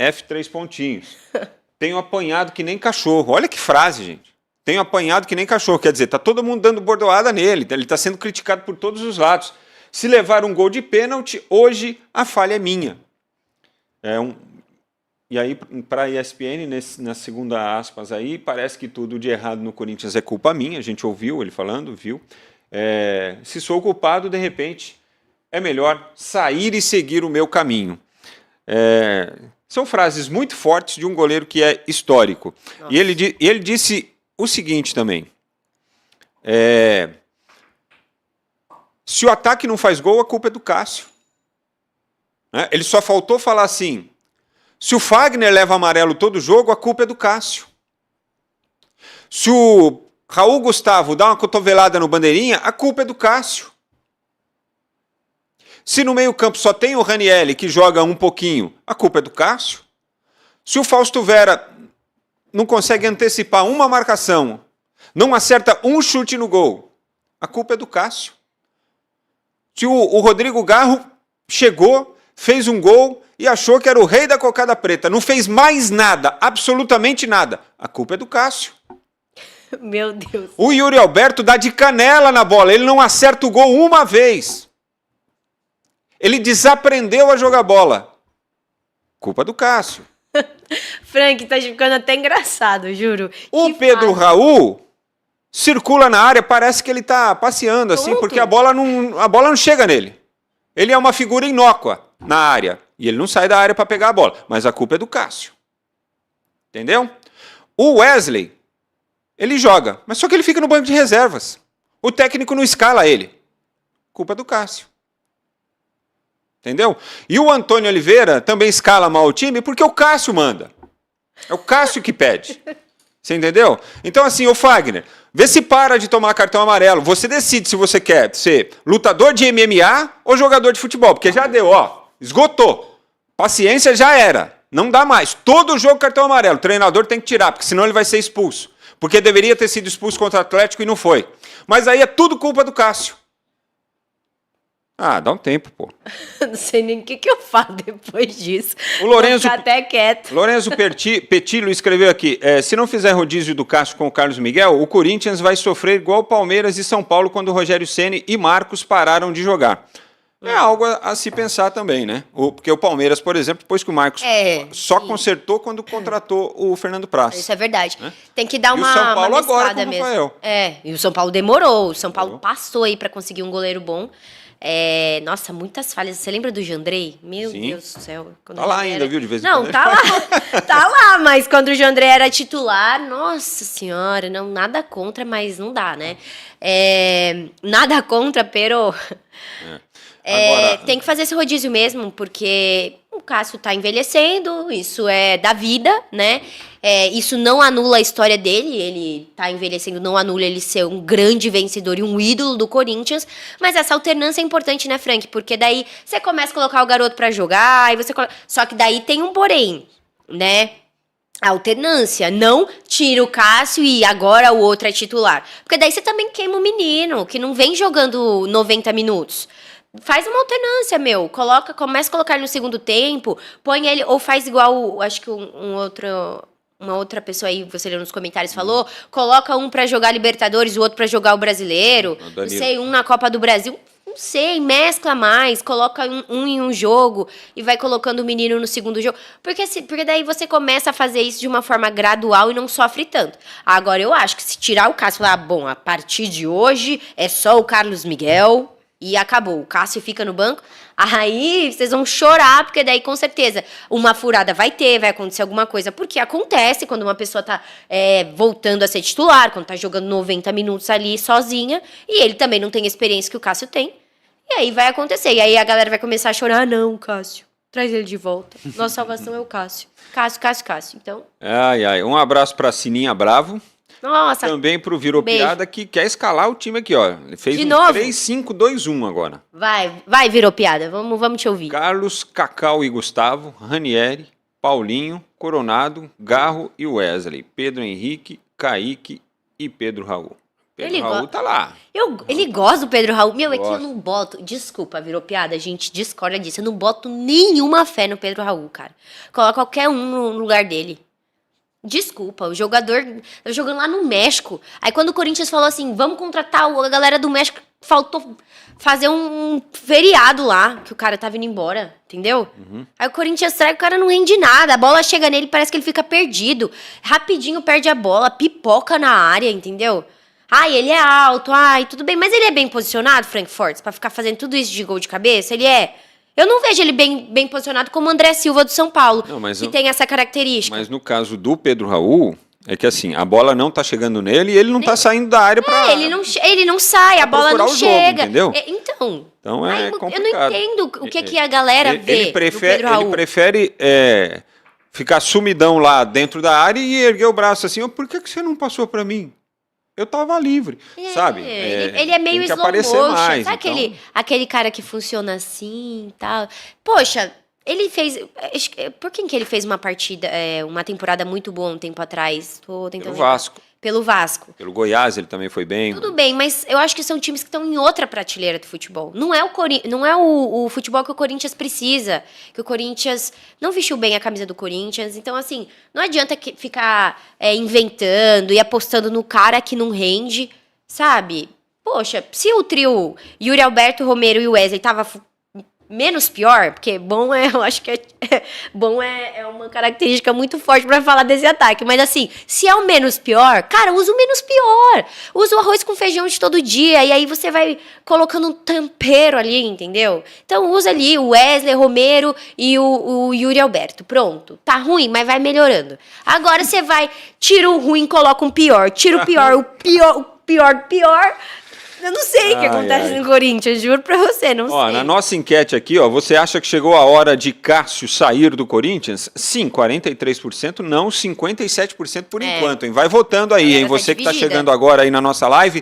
F3 pontinhos. Tenho apanhado que nem cachorro. Olha que frase, gente. Tenho apanhado que nem cachorro. Quer dizer, tá todo mundo dando bordoada nele. Ele tá sendo criticado por todos os lados. Se levar um gol de pênalti, hoje a falha é minha. E aí, para a ESPN, na segunda aspas aí, parece que tudo de errado no Corinthians é culpa minha. A gente ouviu ele falando, viu? Se sou culpado, de repente, é melhor sair e seguir o meu caminho. São frases muito fortes de um goleiro que é histórico. Nossa. E ele disse o seguinte também. Se o ataque não faz gol, a culpa é do Cássio. Ele só faltou falar assim, se o Fagner leva amarelo todo jogo, a culpa é do Cássio. Se o Raul Gustavo dá uma cotovelada no bandeirinha, a culpa é do Cássio. Se no meio-campo só tem o Ranieri, que joga um pouquinho, a culpa é do Cássio. Se o Fausto Vera não consegue antecipar uma marcação, não acerta um chute no gol, a culpa é do Cássio. Se o Rodrigo Garro chegou, fez um gol e achou que era o rei da cocada preta, não fez mais nada, absolutamente nada, a culpa é do Cássio. Meu Deus. O Yuri Alberto dá de canela na bola, ele não acerta o gol uma vez. Ele desaprendeu a jogar bola. Culpa do Cássio. Frank, tá ficando até engraçado, juro. O Pedro Raul circula na área, parece que ele tá passeando assim, porque a bola não chega nele. Ele é uma figura inócua na área. E ele não sai da área para pegar a bola. Mas a culpa é do Cássio. Entendeu? O Wesley, ele joga, mas só que ele fica no banco de reservas. O técnico não escala ele. Culpa do Cássio. Entendeu? E o Antônio Oliveira também escala mal o time porque o Cássio manda. É o Cássio que pede. Você entendeu? Então assim, ô Fagner, vê se para de tomar cartão amarelo. Você decide se você quer ser lutador de MMA ou jogador de futebol. Porque já deu, ó, esgotou. Paciência já era. Não dá mais. Todo jogo cartão amarelo. O treinador tem que tirar, porque senão ele vai ser expulso. Porque deveria ter sido expulso contra o Atlético e não foi. Mas aí é tudo culpa do Cássio. Ah, dá um tempo, pô. Não sei nem o que eu falo depois disso. O Lorenzo, vou ficar até quieto. Lorenzo Petillo escreveu aqui, se não fizer rodízio do Cássio com o Carlos Miguel, o Corinthians vai sofrer igual Palmeiras e São Paulo quando o Rogério Ceni e Marcos pararam de jogar. É algo a se pensar também, né? Porque o Palmeiras, por exemplo, depois que o Marcos só consertou quando contratou o Fernando Praz. Isso é verdade. Né? Tem que dar e o São Paulo agora com o mesmo. Rafael. E o São Paulo demorou. O São Paulo passou aí para conseguir um goleiro bom. Nossa, muitas falhas. Você lembra do Jandrei? Meu Deus do céu. Tá lá ainda, viu? De vez em quando. Não, tá lá. Tá lá, mas quando o Jandrei era titular, nossa senhora, não, nada contra, mas não dá, né? Nada contra, pero... Agora... tem que fazer esse rodízio mesmo, porque o Cássio tá envelhecendo, isso é da vida, né? Isso não anula a história dele, ele tá envelhecendo, não anula ele ser um grande vencedor e um ídolo do Corinthians, mas essa alternância é importante, né, Frank? Porque daí você começa a colocar o garoto pra jogar, só que daí tem um porém, né? A alternância, não tira o Cássio e agora o outro é titular. Porque daí você também queima o menino, que não vem jogando 90 minutos. Faz uma alternância, meu. Começa a colocar ele no segundo tempo, põe ele, ou faz igual, acho que uma outra pessoa aí, você leu nos comentários, falou, coloca um pra jogar Libertadores, o outro pra jogar o Brasileiro, não sei, um na Copa do Brasil. Não sei, mescla mais, coloca um em um jogo e vai colocando o menino no segundo jogo. Porque daí você começa a fazer isso de uma forma gradual e não sofre tanto. Agora, eu acho que se tirar o Cássio e falar, bom, a partir de hoje é só o Carlos Miguel e acabou, o Cássio fica no banco, aí vocês vão chorar, porque daí com certeza uma furada vai acontecer alguma coisa, porque acontece quando uma pessoa tá voltando a ser titular, quando tá jogando 90 minutos ali sozinha, e ele também não tem a experiência que o Cássio tem. E aí vai acontecer. E aí a galera vai começar a chorar. Ah, não, Cássio. Traz ele de volta. Nossa salvação é o Cássio. Cássio. Então... Ai. Um abraço pra Sininha Bravo. Nossa. Também pro Virou Piada, que quer escalar o time aqui, ó. Ele fez de um novo? 3-5-2-1 agora. Vai, Virou Piada. Vamos te ouvir. Carlos, Cacau e Gustavo, Ranieri, Paulinho, Coronado, Garro e Wesley. Pedro Henrique, Kaique e Pedro Raul. Pedro Raul tá lá. Ele gosta do Pedro Raul. Meu, é que eu Gosto. não boto... Desculpa, Virou Piada, a gente discorda disso. Eu não boto nenhuma fé no Pedro Raul, cara. Coloca qualquer um no lugar dele. Desculpa, o jogador tá jogando lá no México. Aí quando o Corinthians falou assim, vamos contratar a galera do México, faltou fazer um feriado lá, que o cara tava indo embora, entendeu? Aí o Corinthians traz, o cara não rende nada, a bola chega nele, parece que ele fica perdido. Rapidinho perde a bola, pipoca na área, entendeu? Ai, ele é alto, tudo bem, mas ele é bem posicionado, Frank Fortes, pra ficar fazendo tudo isso de gol de cabeça? Ele é... Eu não vejo ele bem posicionado como o André Silva do São Paulo, que tem essa característica. Mas no caso do Pedro Raul, é que assim, a bola não tá chegando nele e ele não tá saindo da área pra... Ele não sai, a bola não chega. Jogo, entendeu? Então é complicado. Eu não entendo o que a galera vê do Pedro Raul. Ele prefere ficar sumidão lá dentro da área e erguer o braço assim, por que você não passou pra mim? Eu tava livre, sabe? Ele é meio tem que slow aparecer motion, mais, sabe então... aquele cara que funciona assim e tal? Poxa, ele fez... Por quem que ele fez uma partida, uma temporada muito boa um tempo atrás? Tô tentando Pelo lembrar. Vasco. Pelo Vasco. Pelo Goiás ele também foi bem. Tudo bem, mas eu acho que são times que estão em outra prateleira do futebol. Não é o futebol que o Corinthians precisa. Que o Corinthians não vestiu bem a camisa do Corinthians. Então, assim, não adianta ficar inventando e apostando no cara que não rende, sabe? Poxa, se o trio Yuri Alberto, Romero e Wesley tava menos pior, porque bom eu acho que bom é uma característica muito forte pra falar desse ataque, mas assim, se é o menos pior, cara, usa o menos pior, usa o arroz com feijão de todo dia, e aí você vai colocando um tempero ali, entendeu? Então usa ali o Wesley, Romero e o Yuri Alberto, pronto, tá ruim, mas vai melhorando. Agora você vai, tira o ruim, coloca um pior, tira o pior, o pior, eu não sei o que acontece no Corinthians, juro pra você, não sei. Na nossa enquete aqui, você acha que chegou a hora de Cássio sair do Corinthians? Sim, 43%, não 57% por enquanto, hein? Vai votando aí, hein? Você que tá chegando agora aí na nossa live,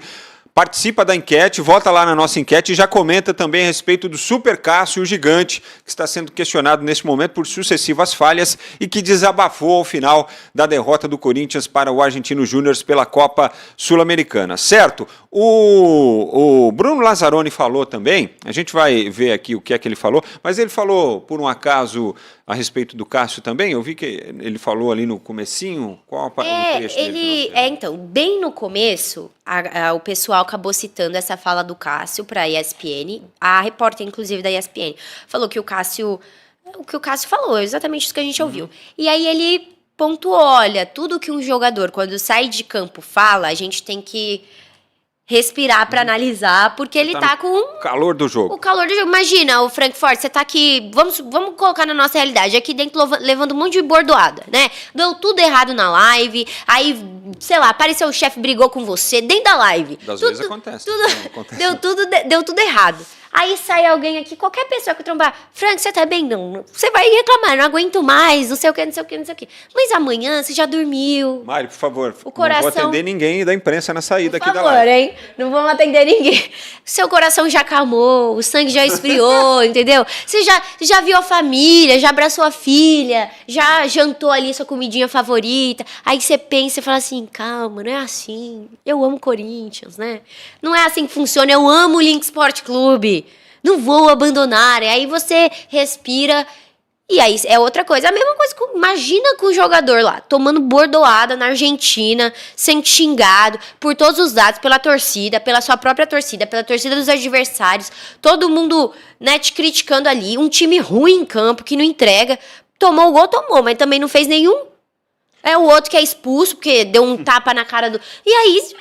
participa da enquete, vota lá na nossa enquete e já comenta também a respeito do Super Cássio, o gigante, que está sendo questionado neste momento por sucessivas falhas e que desabafou ao final da derrota do Corinthians para o Argentino Júnior pela Copa Sul-Americana. Certo? O Bruno Lazzaroni falou também, a gente vai ver aqui o que é que ele falou, mas ele falou, por um acaso, a respeito do Cássio também? Eu vi que ele falou ali no comecinho, qual o trecho dele? Então, bem no começo, o pessoal acabou citando essa fala do Cássio para a ESPN, a repórter, inclusive, da ESPN, falou que o Cássio falou, exatamente isso que a gente ouviu. E aí ele pontuou, olha, tudo que um jogador, quando sai de campo, fala, a gente tem que respirar para analisar, porque ele tá com o calor do jogo. O calor do jogo. Imagina, o Frank Forte, você tá aqui, vamos colocar na nossa realidade, aqui dentro levando um monte de bordoada, né? Deu tudo errado na live, aí, sei lá, apareceu o chefe, brigou com você dentro da live. Às vezes acontece. Deu tudo errado. Aí sai alguém aqui, qualquer pessoa que trombar, Frank, você tá bem? Não. Você vai reclamar, não aguento mais, não sei o que. Mas amanhã você já dormiu. Mari, por favor, o coração... não vou atender ninguém da imprensa na saída aqui da live. Por favor, hein? Não vamos atender ninguém. Seu coração já acalmou, o sangue já esfriou, entendeu? Você já viu a família, já abraçou a filha, já jantou ali sua comidinha favorita. Aí você pensa e fala assim, calma, não é assim. Eu amo Corinthians, né? Não é assim que funciona, eu amo o Link Sport Clube. Não vou abandonar. E aí você respira. E aí é outra coisa. A mesma coisa, imagina com o jogador lá, tomando bordoada na Argentina, sendo xingado por todos os lados, pela torcida, pela sua própria torcida, pela torcida dos adversários. Todo mundo, né, te criticando ali. Um time ruim em campo, que não entrega. Tomou o gol, tomou, mas também não fez nenhum. É o outro que é expulso, porque deu um tapa na cara do... E aí...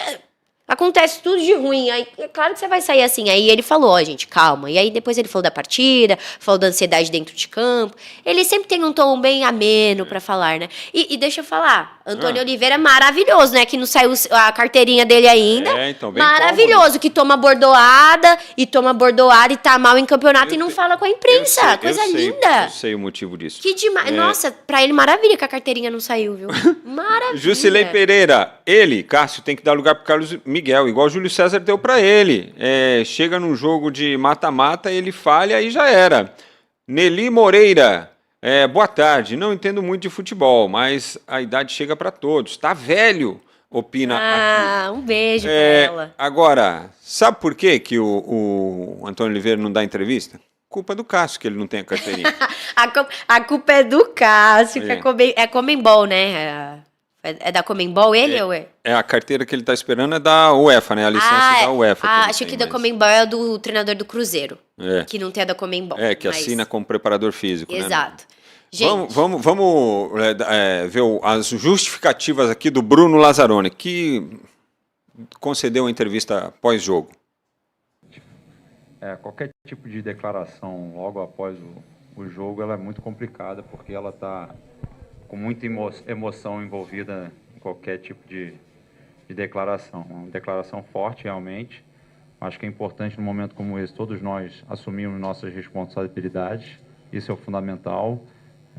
acontece tudo de ruim, aí é claro que você vai sair assim. Aí ele falou, ó, gente, calma. E aí depois ele falou da partida, falou da ansiedade dentro de campo. Ele sempre tem um tom bem ameno pra falar, né? E deixa eu falar, Antônio Oliveira é maravilhoso, né? Que não saiu a carteirinha dele ainda. Então, bem maravilhoso, cômodo. que toma bordoada e tá mal em campeonato e não fala com a imprensa. Coisa linda. Eu sei o motivo disso. Que demais. Nossa, pra ele maravilha que a carteirinha não saiu, viu? Maravilha. Jusilei Pereira, ele, Cássio, tem que dar lugar pro Carlos Miguel, igual o Júlio César deu pra ele. Chega num jogo de mata-mata, ele falha e já era. Nelly Moreira, boa tarde. Não entendo muito de futebol, mas a idade chega pra todos. Tá velho, opina aqui. Um beijo pra ela. Agora, sabe por quê que o Antônio Oliveira não dá entrevista? Culpa do Cássio, que ele não tem a carteirinha. A culpa é do Cássio, que é Comembol, né? É da Comembol ele ou é? A carteira que ele tá esperando é da UEFA, né? A licença da UEFA. Acho que da Comembol é do treinador do Cruzeiro. Que não tem a da Comembol. Que assina como preparador físico, né? Exato. Gente. Vamos ver as justificativas aqui do Bruno Lazzaroni, que concedeu a entrevista pós-jogo. Qualquer tipo de declaração logo após o jogo ela é muito complicada, porque ela está com muita emoção envolvida em qualquer tipo de declaração. Uma declaração forte, realmente. Acho que é importante, num momento como esse, todos nós assumirmos nossas responsabilidades. Isso é o fundamental.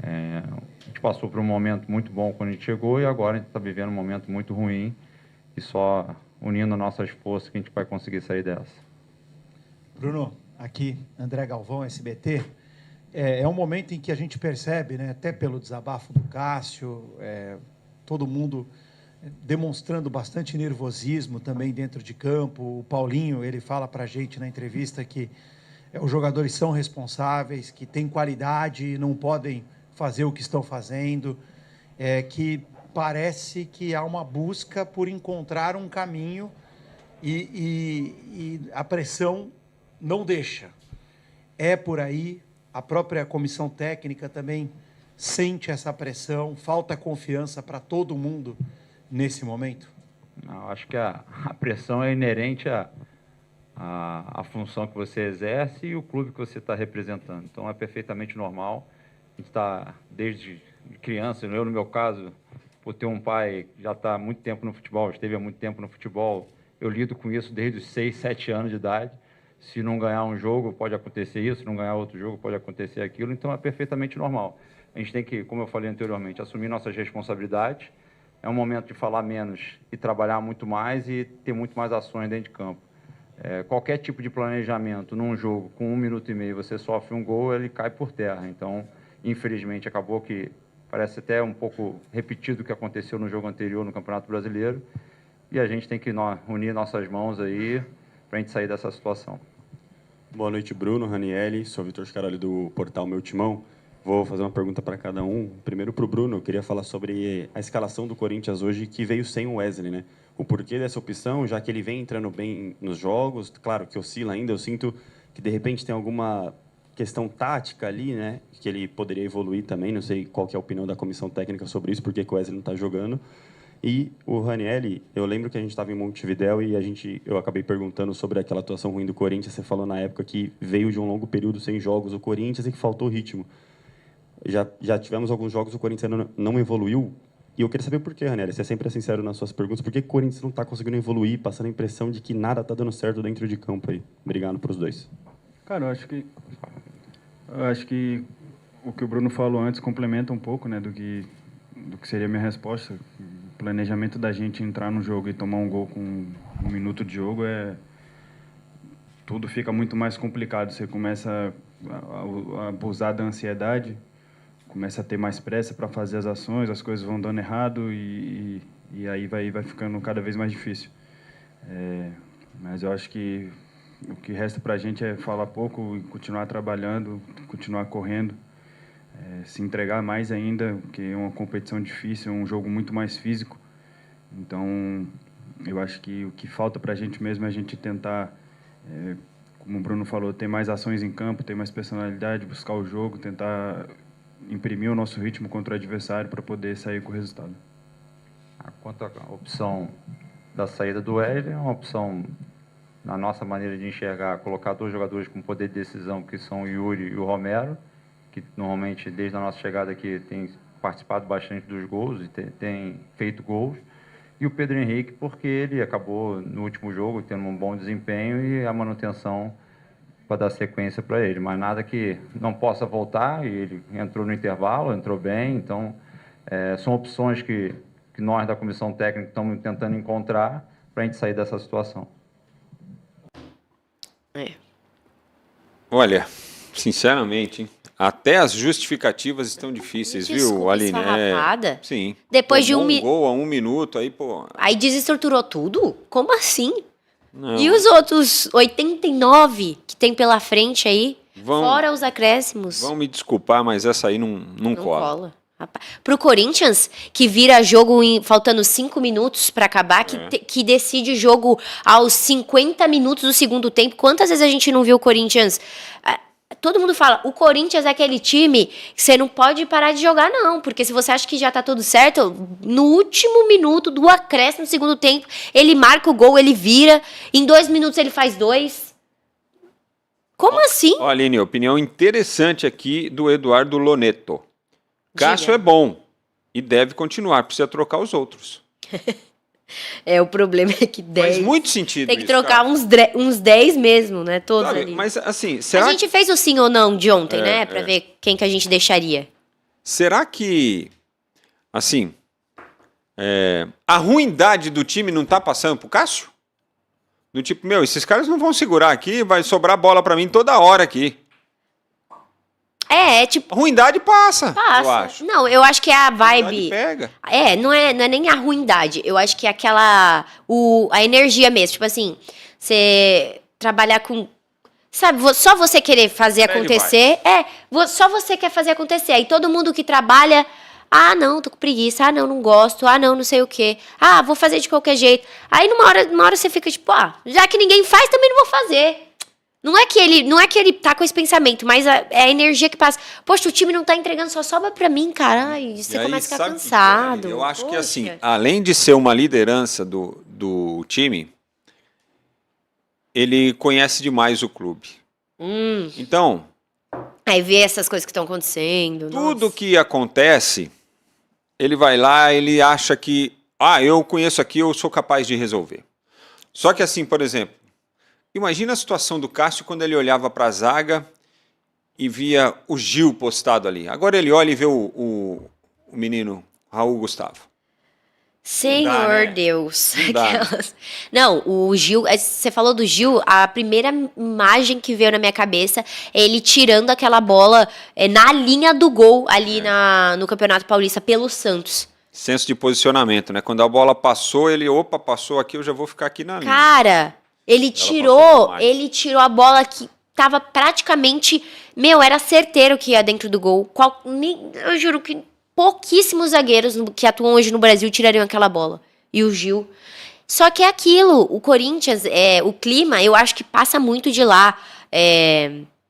A gente passou por um momento muito bom quando a gente chegou e agora a gente está vivendo um momento muito ruim. E só unindo nossas forças que a gente vai conseguir sair dessa. Bruno, aqui, André Galvão, SBT. É um momento em que a gente percebe, né, até pelo desabafo do Cássio, todo mundo demonstrando bastante nervosismo também dentro de campo. O Paulinho, ele fala para a gente na entrevista que os jogadores são responsáveis, que têm qualidade e não podem fazer o que estão fazendo, que parece que há uma busca por encontrar um caminho e a pressão não deixa. É por aí, a própria comissão técnica também sente essa pressão, falta confiança para todo mundo nesse momento? Não, acho que a pressão é inerente à função que você exerce e o clube que você está representando. Então é perfeitamente normal. A gente está desde criança, eu no meu caso, por ter um pai que já está há muito tempo no futebol, esteve há muito tempo no futebol, eu lido com isso desde os 6, 7 anos de idade. Se não ganhar um jogo, pode acontecer isso, se não ganhar outro jogo, pode acontecer aquilo, então é perfeitamente normal. A gente tem que, como eu falei anteriormente, assumir nossas responsabilidades. É um momento de falar menos e trabalhar muito mais e ter muito mais ações dentro de campo. Qualquer tipo de planejamento num jogo, com 1 minuto e meio, você sofre um gol, ele cai por terra. Então, infelizmente, acabou que parece até um pouco repetido o que aconteceu no jogo anterior no Campeonato Brasileiro. E a gente tem que unir nossas mãos aí para a gente sair dessa situação. Boa noite, Bruno, Ranieri. Sou Vitor Scaroli do portal Meu Timão. Vou fazer uma pergunta para cada um. Primeiro para o Bruno, eu queria falar sobre a escalação do Corinthians hoje, que veio sem o Wesley, né? O porquê dessa opção, já que ele vem entrando bem nos jogos, claro que oscila ainda, eu sinto que de repente tem alguma questão tática ali, né? Que ele poderia evoluir também, não sei qual que é a opinião da comissão técnica sobre isso, porque o Wesley não está jogando. E o Ranieri, eu lembro que a gente estava em Montevidéu e eu acabei perguntando sobre aquela atuação ruim do Corinthians. Você falou na época que veio de um longo período sem jogos o Corinthians e que faltou ritmo. Já tivemos alguns jogos, o Corinthians não evoluiu. E eu queria saber por quê, Ranieri. Você é sempre sincero nas suas perguntas. Por que o Corinthians não está conseguindo evoluir, passando a impressão de que nada está dando certo dentro de campo aí? Obrigado para os dois. Cara, eu acho que o que o Bruno falou antes complementa um pouco, né, do que seria a minha resposta. O planejamento da gente entrar no jogo e tomar um gol com 1 minuto de jogo tudo fica muito mais complicado. Você começa a abusar da ansiedade, começa a ter mais pressa para fazer as ações, as coisas vão dando errado e aí vai ficando cada vez mais difícil. Mas eu acho que o que resta para a gente é falar pouco e continuar trabalhando, continuar correndo, se entregar mais ainda, porque é uma competição difícil, é um jogo muito mais físico. Então, eu acho que o que falta para a gente mesmo é a gente tentar, como o Bruno falou, ter mais ações em campo, ter mais personalidade, buscar o jogo, tentar imprimir o nosso ritmo contra o adversário para poder sair com o resultado. Quanto à opção da saída do Wesley, é uma opção, na nossa maneira de enxergar, colocar 2 jogadores com poder de decisão, que são o Yuri e o Romero, que normalmente, desde a nossa chegada aqui, tem participado bastante dos gols e tem feito gols. E o Pedro Henrique, porque ele acabou, no último jogo, tendo um bom desempenho e a manutenção para dar sequência para ele. Mas nada que não possa voltar, e ele entrou no intervalo, entrou bem. Então, são opções que nós da comissão técnica estamos tentando encontrar para a gente sair dessa situação. Olha, sinceramente, hein? Até as justificativas estão difíceis, viu, Aline? Sim. Depois de um gol a 1 minuto, aí, pô... Aí desestruturou tudo? Como assim? Não. E os outros 89 que tem pela frente aí, fora os acréscimos? Vão me desculpar, mas essa aí não cola. Pro Corinthians, que vira jogo faltando 5 minutos pra acabar, que decide jogo aos 50 minutos do segundo tempo. Quantas vezes a gente não viu o Corinthians... Todo mundo fala, o Corinthians é aquele time que você não pode parar de jogar, não. Porque se você acha que já tá tudo certo, no último minuto do acréscimo do segundo tempo, ele marca o gol, ele vira. Em 2 minutos ele faz 2. Como assim? Ó, Aline, opinião interessante aqui do Eduardo Loneto. Cássio é bom e deve continuar, precisa trocar os outros. O problema é que 10... Faz muito sentido. Tem que trocar uns 10 mesmo, né? Todos ali. Mas assim, A gente fez o sim ou não de ontem, né? Pra ver quem que a gente deixaria. Será que, assim, a ruindade do time não tá passando pro Cássio? Do tipo, esses caras não vão segurar aqui, vai sobrar bola pra mim toda hora aqui. Tipo... A ruindade passa, eu acho. Não, eu acho que é a vibe... Pega. Não é nem a ruindade. Eu acho que é aquela... a energia mesmo. Tipo assim, você trabalhar com... Sabe, só você querer fazer acontecer. Só você quer fazer acontecer. Aí todo mundo que trabalha... não, tô com preguiça. Não gosto. Não sei o quê. Vou fazer de qualquer jeito. Aí numa hora você fica tipo, já que ninguém faz, também não vou fazer. Não é que ele tá com esse pensamento, mas é a energia que passa. Poxa, o time não tá entregando, só sobra pra mim, cara. Você começa a ficar cansado. Eu acho que assim, além de ser uma liderança do time, ele conhece demais o clube. Então... Aí vê essas coisas que estão acontecendo. Tudo que acontece, ele vai lá, ele acha que... eu conheço aqui, eu sou capaz de resolver. Só que assim, por exemplo, imagina a situação do Cássio quando ele olhava para a zaga e via o Gil postado ali. Agora ele olha e vê o menino Raul Gustavo. Senhor Deus. Não, o Gil, você falou do Gil, a primeira imagem que veio na minha cabeça é ele tirando aquela bola na linha do gol ali no Campeonato Paulista pelo Santos. Senso de posicionamento, né? Quando a bola passou, ele, passou aqui, eu já vou ficar aqui na linha. Cara... Ele tirou a bola que tava praticamente... era certeiro que ia dentro do gol. Eu juro que pouquíssimos zagueiros que atuam hoje no Brasil tirariam aquela bola. E o Gil... Só que é aquilo, o Corinthians, o clima, eu acho que passa muito de lá,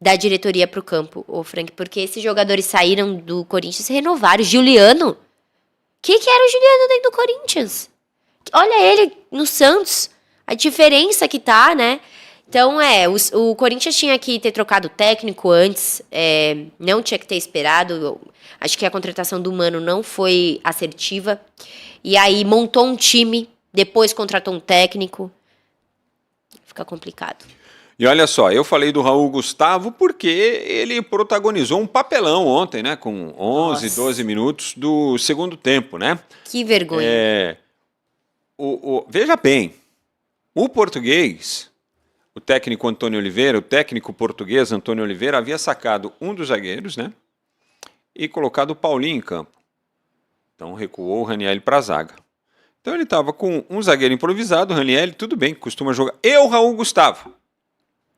da diretoria pro campo, Frank. Porque esses jogadores saíram do Corinthians e renovaram. Juliano. O que era o Juliano dentro do Corinthians? Olha ele no Santos... A diferença que tá, né? Então, o Corinthians tinha que ter trocado o técnico antes, não tinha que ter esperado. Acho que a contratação do Mano não foi assertiva. E aí montou um time, depois contratou um técnico. Fica complicado. E olha só, eu falei do Raul Gustavo porque ele protagonizou um papelão ontem, né? Com 11, 12 minutos do segundo tempo, né? Que vergonha. Veja bem, o português, o técnico Antônio Oliveira, o técnico português Antônio Oliveira havia sacado um dos zagueiros, né? E colocado o Paulinho em campo. Então recuou o Ranieri para a zaga. Então ele estava com um zagueiro improvisado, o Ranieri, tudo bem, costuma jogar. E o Raul Gustavo.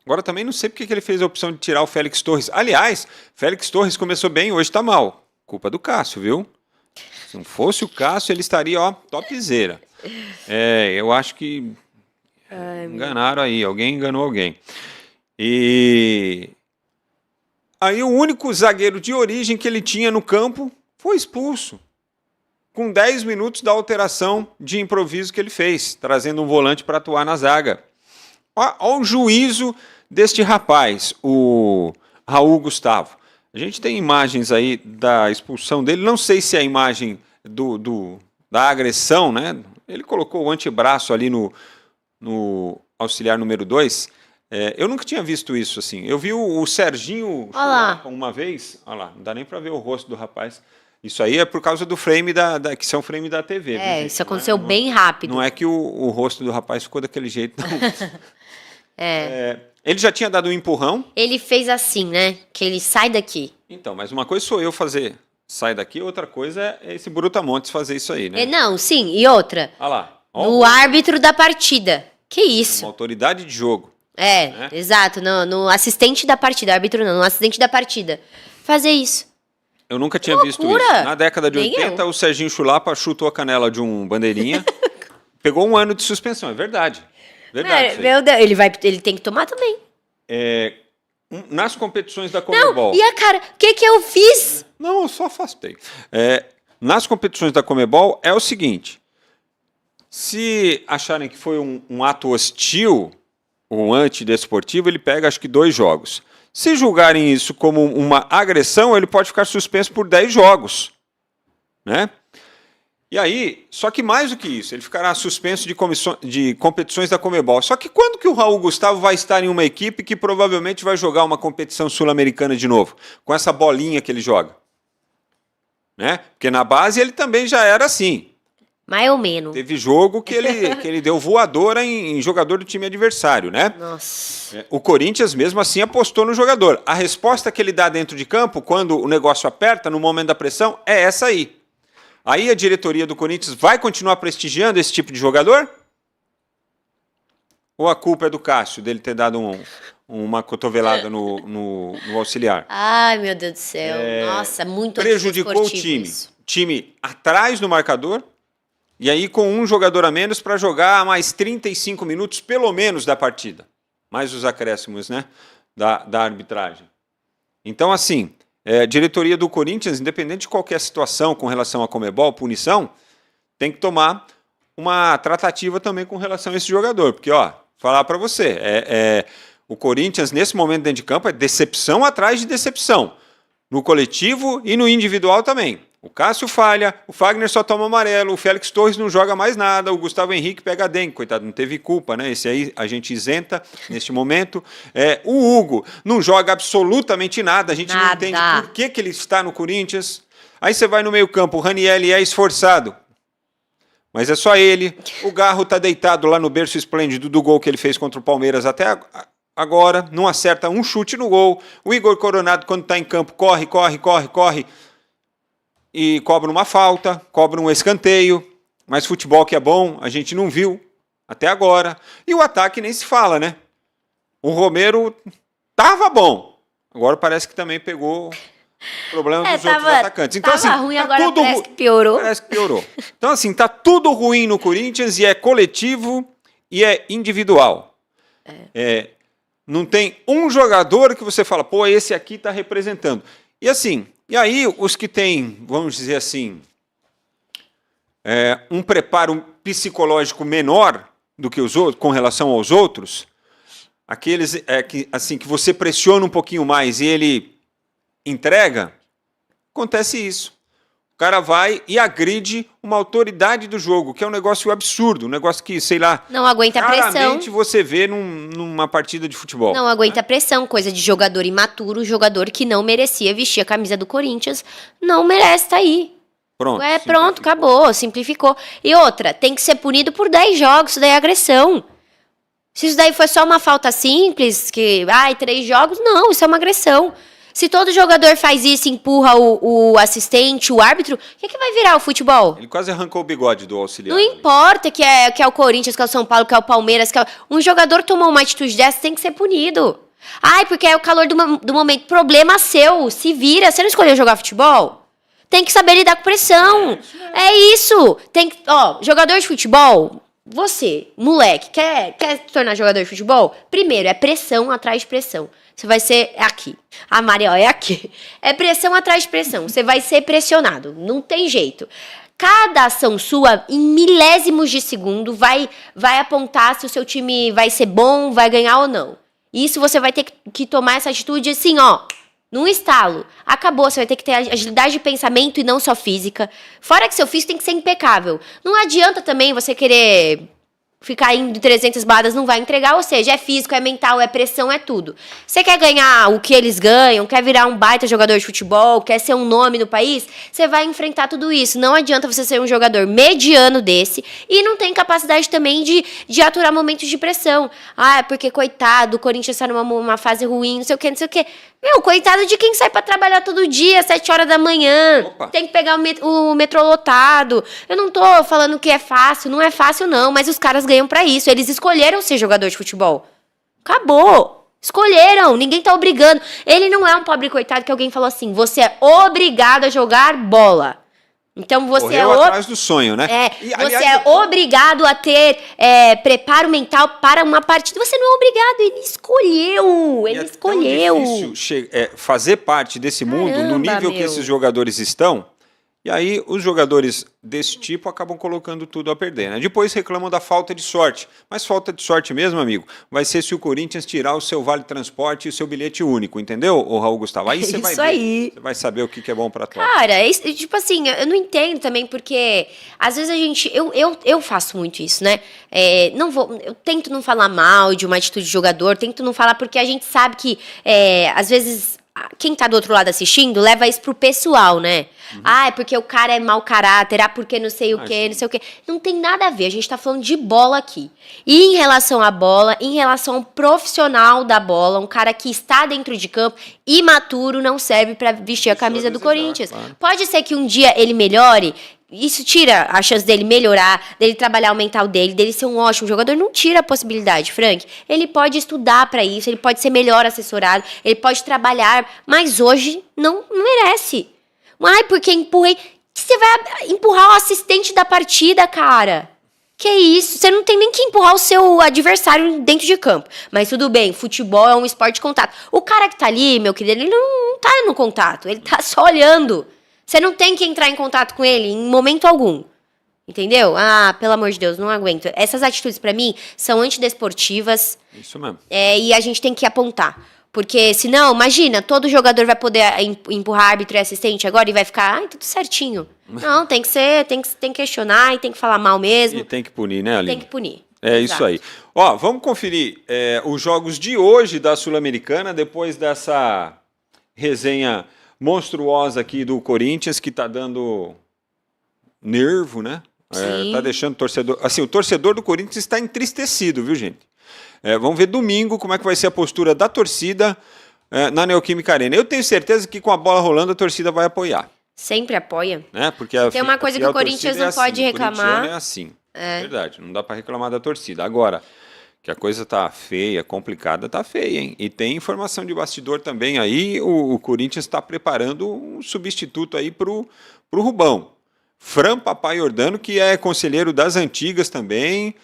Agora também não sei porque que ele fez a opção de tirar o Félix Torres. Aliás, Félix Torres começou bem, hoje tá mal. Culpa do Cássio, viu? Se não fosse o Cássio, ele estaria, ó, topzera. Eu acho que enganaram aí, alguém enganou alguém. E aí o único zagueiro de origem que ele tinha no campo foi expulso. Com 10 minutos da alteração de improviso que ele fez, trazendo um volante para atuar na zaga. Olha o juízo deste rapaz, o Raul Gustavo. A gente tem imagens aí da expulsão dele, não sei se é a imagem da agressão, né? Ele colocou o antebraço ali no auxiliar número 2. Eu nunca tinha visto isso assim. Eu vi o Serginho Chulapa uma vez. Olha lá, não dá nem para ver o rosto do rapaz. Isso aí é por causa do frame que isso é um frame da TV. Viu, isso aconteceu bem rápido. Não é que o rosto do rapaz ficou daquele jeito, não. Ele já tinha dado um empurrão. Ele fez assim, né? Que ele sai daqui. Então, mas uma coisa sou eu fazer sai daqui, outra coisa é esse Brutamontes fazer isso aí, né? Não, sim. E outra. Olha lá. No árbitro da partida. Que isso? Uma autoridade de jogo. Né? Exato. No assistente da partida. Árbitro não, no assistente da partida. Fazer isso. Eu nunca tinha visto isso. Na década de 80, o Serginho Chulapa chutou a canela de um bandeirinha, pegou 1 ano de suspensão, é verdade. Verdade. Meu Deus, ele tem que tomar também. Nas competições da Comebol... Não, e a cara, o que eu fiz? Não, eu só afastei. Nas competições da Comebol é o seguinte, se acharem que foi um ato hostil ou antidesportivo, ele pega acho que 2 jogos. Se julgarem isso como uma agressão, ele pode ficar suspenso por 10 jogos. Né? E aí, só que mais do que isso, ele ficará suspenso de competições da Comebol. Só que quando que o Raul Gustavo vai estar em uma equipe que provavelmente vai jogar uma competição sul-americana de novo? Com essa bolinha que ele joga. Né? Porque na base ele também já era assim. Mais ou menos. Teve jogo que ele deu voadora em jogador do time adversário, né? Nossa. O Corinthians, mesmo assim, apostou no jogador. A resposta que ele dá dentro de campo, quando o negócio aperta, no momento da pressão, é essa aí. Aí a diretoria do Corinthians vai continuar prestigiando esse tipo de jogador? Ou a culpa é do Cássio, dele ter dado uma cotovelada no auxiliar? Ai, meu Deus do céu. Nossa, muito prejudicou o time. Isso. Time atrás no marcador, e aí com um jogador a menos para jogar mais 35 minutos, pelo menos, da partida. Mais os acréscimos, né, da arbitragem. Então, assim, diretoria do Corinthians, independente de qualquer situação com relação à Comebol, punição, tem que tomar uma tratativa também com relação a esse jogador. Porque, ó, falar para você, o Corinthians, nesse momento dentro de campo, é decepção atrás de decepção. No coletivo e no individual também. O Cássio falha, o Fagner só toma amarelo, o Félix Torres não joga mais nada, o Gustavo Henrique pega dengue, coitado, não teve culpa, né? Esse aí a gente isenta neste momento. O Hugo não joga absolutamente nada, a gente não entende por que ele está no Corinthians. Aí você vai no meio-campo, o Ranieri é esforçado, mas é só ele. O Garro tá deitado lá no berço esplêndido do gol que ele fez contra o Palmeiras até agora, não acerta um chute no gol. O Igor Coronado, quando está em campo, corre e cobra uma falta, cobra um escanteio, mas futebol que é bom, a gente não viu até agora. E o ataque nem se fala, né? O Romero tava bom, agora parece que também pegou problema dos outros atacantes. Então, assim, ruim, tá agora tudo parece que piorou. Parece que piorou. Então, assim, tá tudo ruim no Corinthians e é coletivo e é individual. Não tem um jogador que você fala, pô, esse aqui tá representando. E assim... E aí, os que têm, vamos dizer assim, um preparo psicológico menor do que os outros, com relação aos outros, aqueles que você pressiona um pouquinho mais e ele entrega, acontece isso. O cara vai e agride uma autoridade do jogo, que é um negócio absurdo, um negócio que, sei lá... Não aguenta a pressão. Raramente você vê numa partida de futebol. Não aguenta a pressão, coisa de jogador imaturo, jogador que não merecia vestir a camisa do Corinthians, não merece estar aí. Pronto. Pronto, acabou, simplificou. E outra, tem que ser punido por 10 jogos, isso daí é agressão. Se isso daí foi só uma falta simples, 3 jogos, não, isso é uma agressão. Se todo jogador faz isso, empurra o assistente, o árbitro, o que vai virar o futebol? Ele quase arrancou o bigode do auxiliar. Não importa que é o Corinthians, que é o São Paulo, que é o Palmeiras, um jogador tomou uma atitude dessa, tem que ser punido. Ai, porque é o calor do momento. Problema seu, se vira. Você não escolheu jogar futebol? Tem que saber lidar com pressão. É isso. Jogador de futebol, você, moleque, quer se tornar jogador de futebol? Primeiro, é pressão atrás de pressão. Você vai ser aqui. A Mari, é aqui. É pressão atrás de pressão. Você vai ser pressionado. Não tem jeito. Cada ação sua, em milésimos de segundo, vai apontar se o seu time vai ser bom, vai ganhar ou não. Isso você vai ter que tomar essa atitude assim, num estalo. Acabou, você vai ter que ter agilidade de pensamento e não só física. Fora que seu físico tem que ser impecável. Não adianta também você querer ficar indo 300 baladas, não vai entregar, ou seja, é físico, é mental, é pressão, é tudo. Você quer ganhar o que eles ganham, quer virar um baita jogador de futebol, quer ser um nome no país, você vai enfrentar tudo isso. Não adianta você ser um jogador mediano desse e não tem capacidade também de aturar momentos de pressão. Porque coitado, o Corinthians está numa fase ruim, não sei o que, não sei o que. Meu, coitado de quem sai pra trabalhar todo dia, 7 horas da manhã. Opa. Tem que pegar o metrô lotado. Eu não tô falando que é fácil, não é fácil não, mas os caras ganham pra isso. Eles escolheram ser jogador de futebol. Acabou. Escolheram, ninguém tá obrigando. Ele não é um pobre coitado que alguém falou assim, você é obrigado a jogar bola. Então você Correu atrás do sonho, né? Você é obrigado a ter preparo mental para uma partida. Você não é obrigado, ele escolheu. Ele escolheu. É tão difícil fazer parte desse mundo no nível que esses jogadores estão. E aí os jogadores desse tipo acabam colocando tudo a perder, né? Depois reclamam da falta de sorte. Mas falta de sorte mesmo, amigo, vai ser se o Corinthians tirar o seu vale transporte e o seu bilhete único, entendeu, ô Raul Gustavo? Aí você vai ver, você vai saber o que é bom pra todos. Cara, tipo assim, eu não entendo também, porque às vezes a gente... Eu faço muito isso, né? Eu tento não falar mal de uma atitude de jogador, tento não falar porque a gente sabe que, às vezes... Quem tá do outro lado assistindo leva isso pro pessoal, né? É porque o cara é mau caráter, porque não sei o quê, não sei o quê. Não tem nada a ver, a gente tá falando de bola aqui. E em relação à bola, em relação ao profissional da bola, um cara que está dentro de campo, imaturo, não serve pra vestir a camisa do Corinthians. Claro. Pode ser que um dia ele melhore, isso tira a chance dele melhorar, dele trabalhar o mental dele ser um ótimo jogador. Não tira a possibilidade, Frank. Ele pode estudar pra isso, ele pode ser melhor assessorado, ele pode trabalhar, mas hoje não merece. Porque empurrei. Você vai empurrar o assistente da partida, cara. Que isso? Você não tem nem que empurrar o seu adversário dentro de campo. Mas tudo bem, futebol é um esporte de contato. O cara que tá ali, meu querido, ele não tá no contato, ele tá só olhando. Você não tem que entrar em contato com ele em momento algum. Entendeu? Pelo amor de Deus, não aguento. Essas atitudes, pra mim, são antidesportivas. Isso mesmo. E a gente tem que apontar. Porque, senão, imagina, todo jogador vai poder empurrar árbitro e assistente agora e vai ficar, tudo certinho. Não, tem que questionar e tem que falar mal mesmo. E tem que punir, né, Aline? Tem que punir. É isso aí. Vamos conferir os jogos de hoje da Sul-Americana, depois dessa resenha monstruosa aqui do Corinthians, que tá dando nervo, né? Tá deixando o torcedor... Assim, o torcedor do Corinthians está entristecido, viu, gente? Vamos ver domingo como é que vai ser a postura da torcida na Neoquímica Arena. Eu tenho certeza que com a bola rolando a torcida vai apoiar. Sempre apoia. Né? Porque tem uma coisa que o Corinthians não pode reclamar. É assim. Verdade, não dá para reclamar da torcida. Agora, que a coisa tá feia, complicada, tá feia, hein? E tem informação de bastidor também aí, o Corinthians está preparando um substituto aí pro Rubão. Fran Papai Jordano, que é conselheiro das antigas também,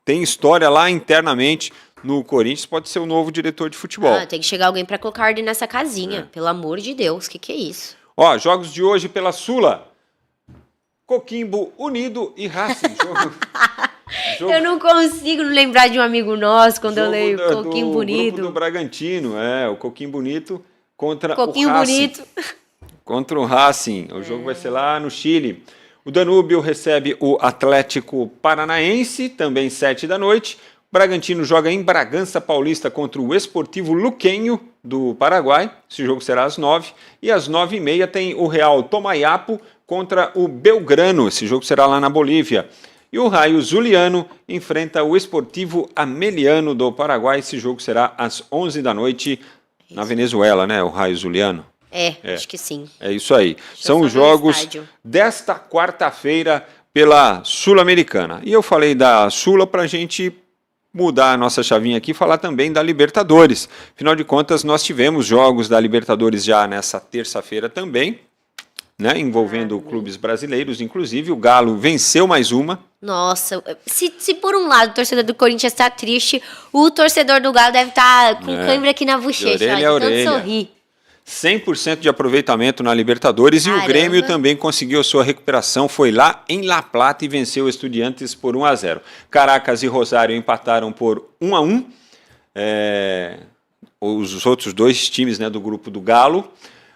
tem história lá internamente no Corinthians, pode ser o novo diretor de futebol. Tem que chegar alguém para colocar ordem nessa casinha, pelo amor de Deus, que é isso? Jogos de hoje pela Sula, Coquimbo Unido e Racing, jogo... Eu não consigo lembrar de um amigo nosso quando eu leio Coquimbo Bonito. Grupo do Bragantino, o Coquimbo Bonito contra Coquinho o Racing. Bonito. Contra o Racing. O jogo vai ser lá no Chile. O Danúbio recebe o Atlético Paranaense, também 7 da noite. O Bragantino joga em Bragança Paulista contra o Esportivo Luquenho, do Paraguai. Esse jogo será às 9. E às 9h30 tem o Real Tomayapo contra o Belgrano. Esse jogo será lá na Bolívia. E o Raio Zuliano enfrenta o Esportivo Ameliano do Paraguai. Esse jogo será às 11 da noite Na Venezuela, né? O Raio Zuliano. Acho que sim. É isso aí. Deixa eu São só os ver o jogos estádio. desta quarta-feira pela Sul-Americana. E eu falei da Sula para a gente mudar a nossa chavinha aqui e falar também da Libertadores. Afinal de contas, nós tivemos jogos da Libertadores já nessa terça-feira também, né, envolvendo clubes brasileiros. Inclusive, o Galo venceu mais uma. Nossa, se por um lado o torcedor do Corinthians está triste, o torcedor do Galo deve estar com cãibra aqui na bochecha, de orelha de a tanto orelha. sorrir. 100% de aproveitamento na Libertadores. Caramba. E o Grêmio também conseguiu a sua recuperação, foi lá em La Plata e venceu o Estudiantes por 1-0. Caracas e Rosário empataram por 1-1. Os outros dois times, né, do grupo do Galo.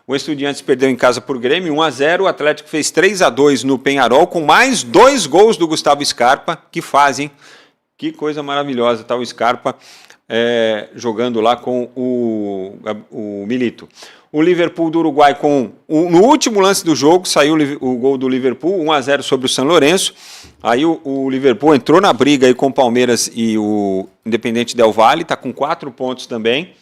O Estudiantes perdeu em casa por Grêmio 1-0. O Atlético fez 3-2 no Peñarol, com mais 2 gols do Gustavo Scarpa, que fazem. Que coisa maravilhosa, tá o Scarpa jogando lá com o Milito. O Liverpool do Uruguai, no último lance do jogo, saiu o gol do Liverpool, 1-0 sobre o San Lourenço. Aí o Liverpool entrou na briga aí com o Palmeiras e o Independente Del Valle, está com 4 pontos também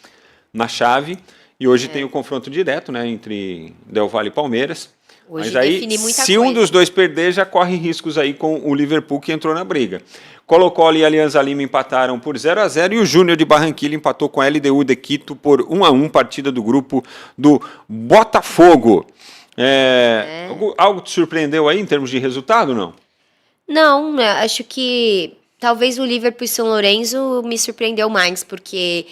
na chave. E hoje tem o confronto direto, né, entre Del Valle e Palmeiras. Hoje Mas aí, define muita se coisa. um dos dois perder, já corre riscos aí com o Liverpool, que entrou na briga. Colo-Colo e Alianza Lima empataram por 0-0 e o Júnior de Barranquilla empatou com a LDU de Quito por 1-1, partida do grupo do Botafogo. Algo te surpreendeu aí em termos de resultado, não? Não, acho que talvez o Liverpool e São Lourenço me surpreendeu mais, porque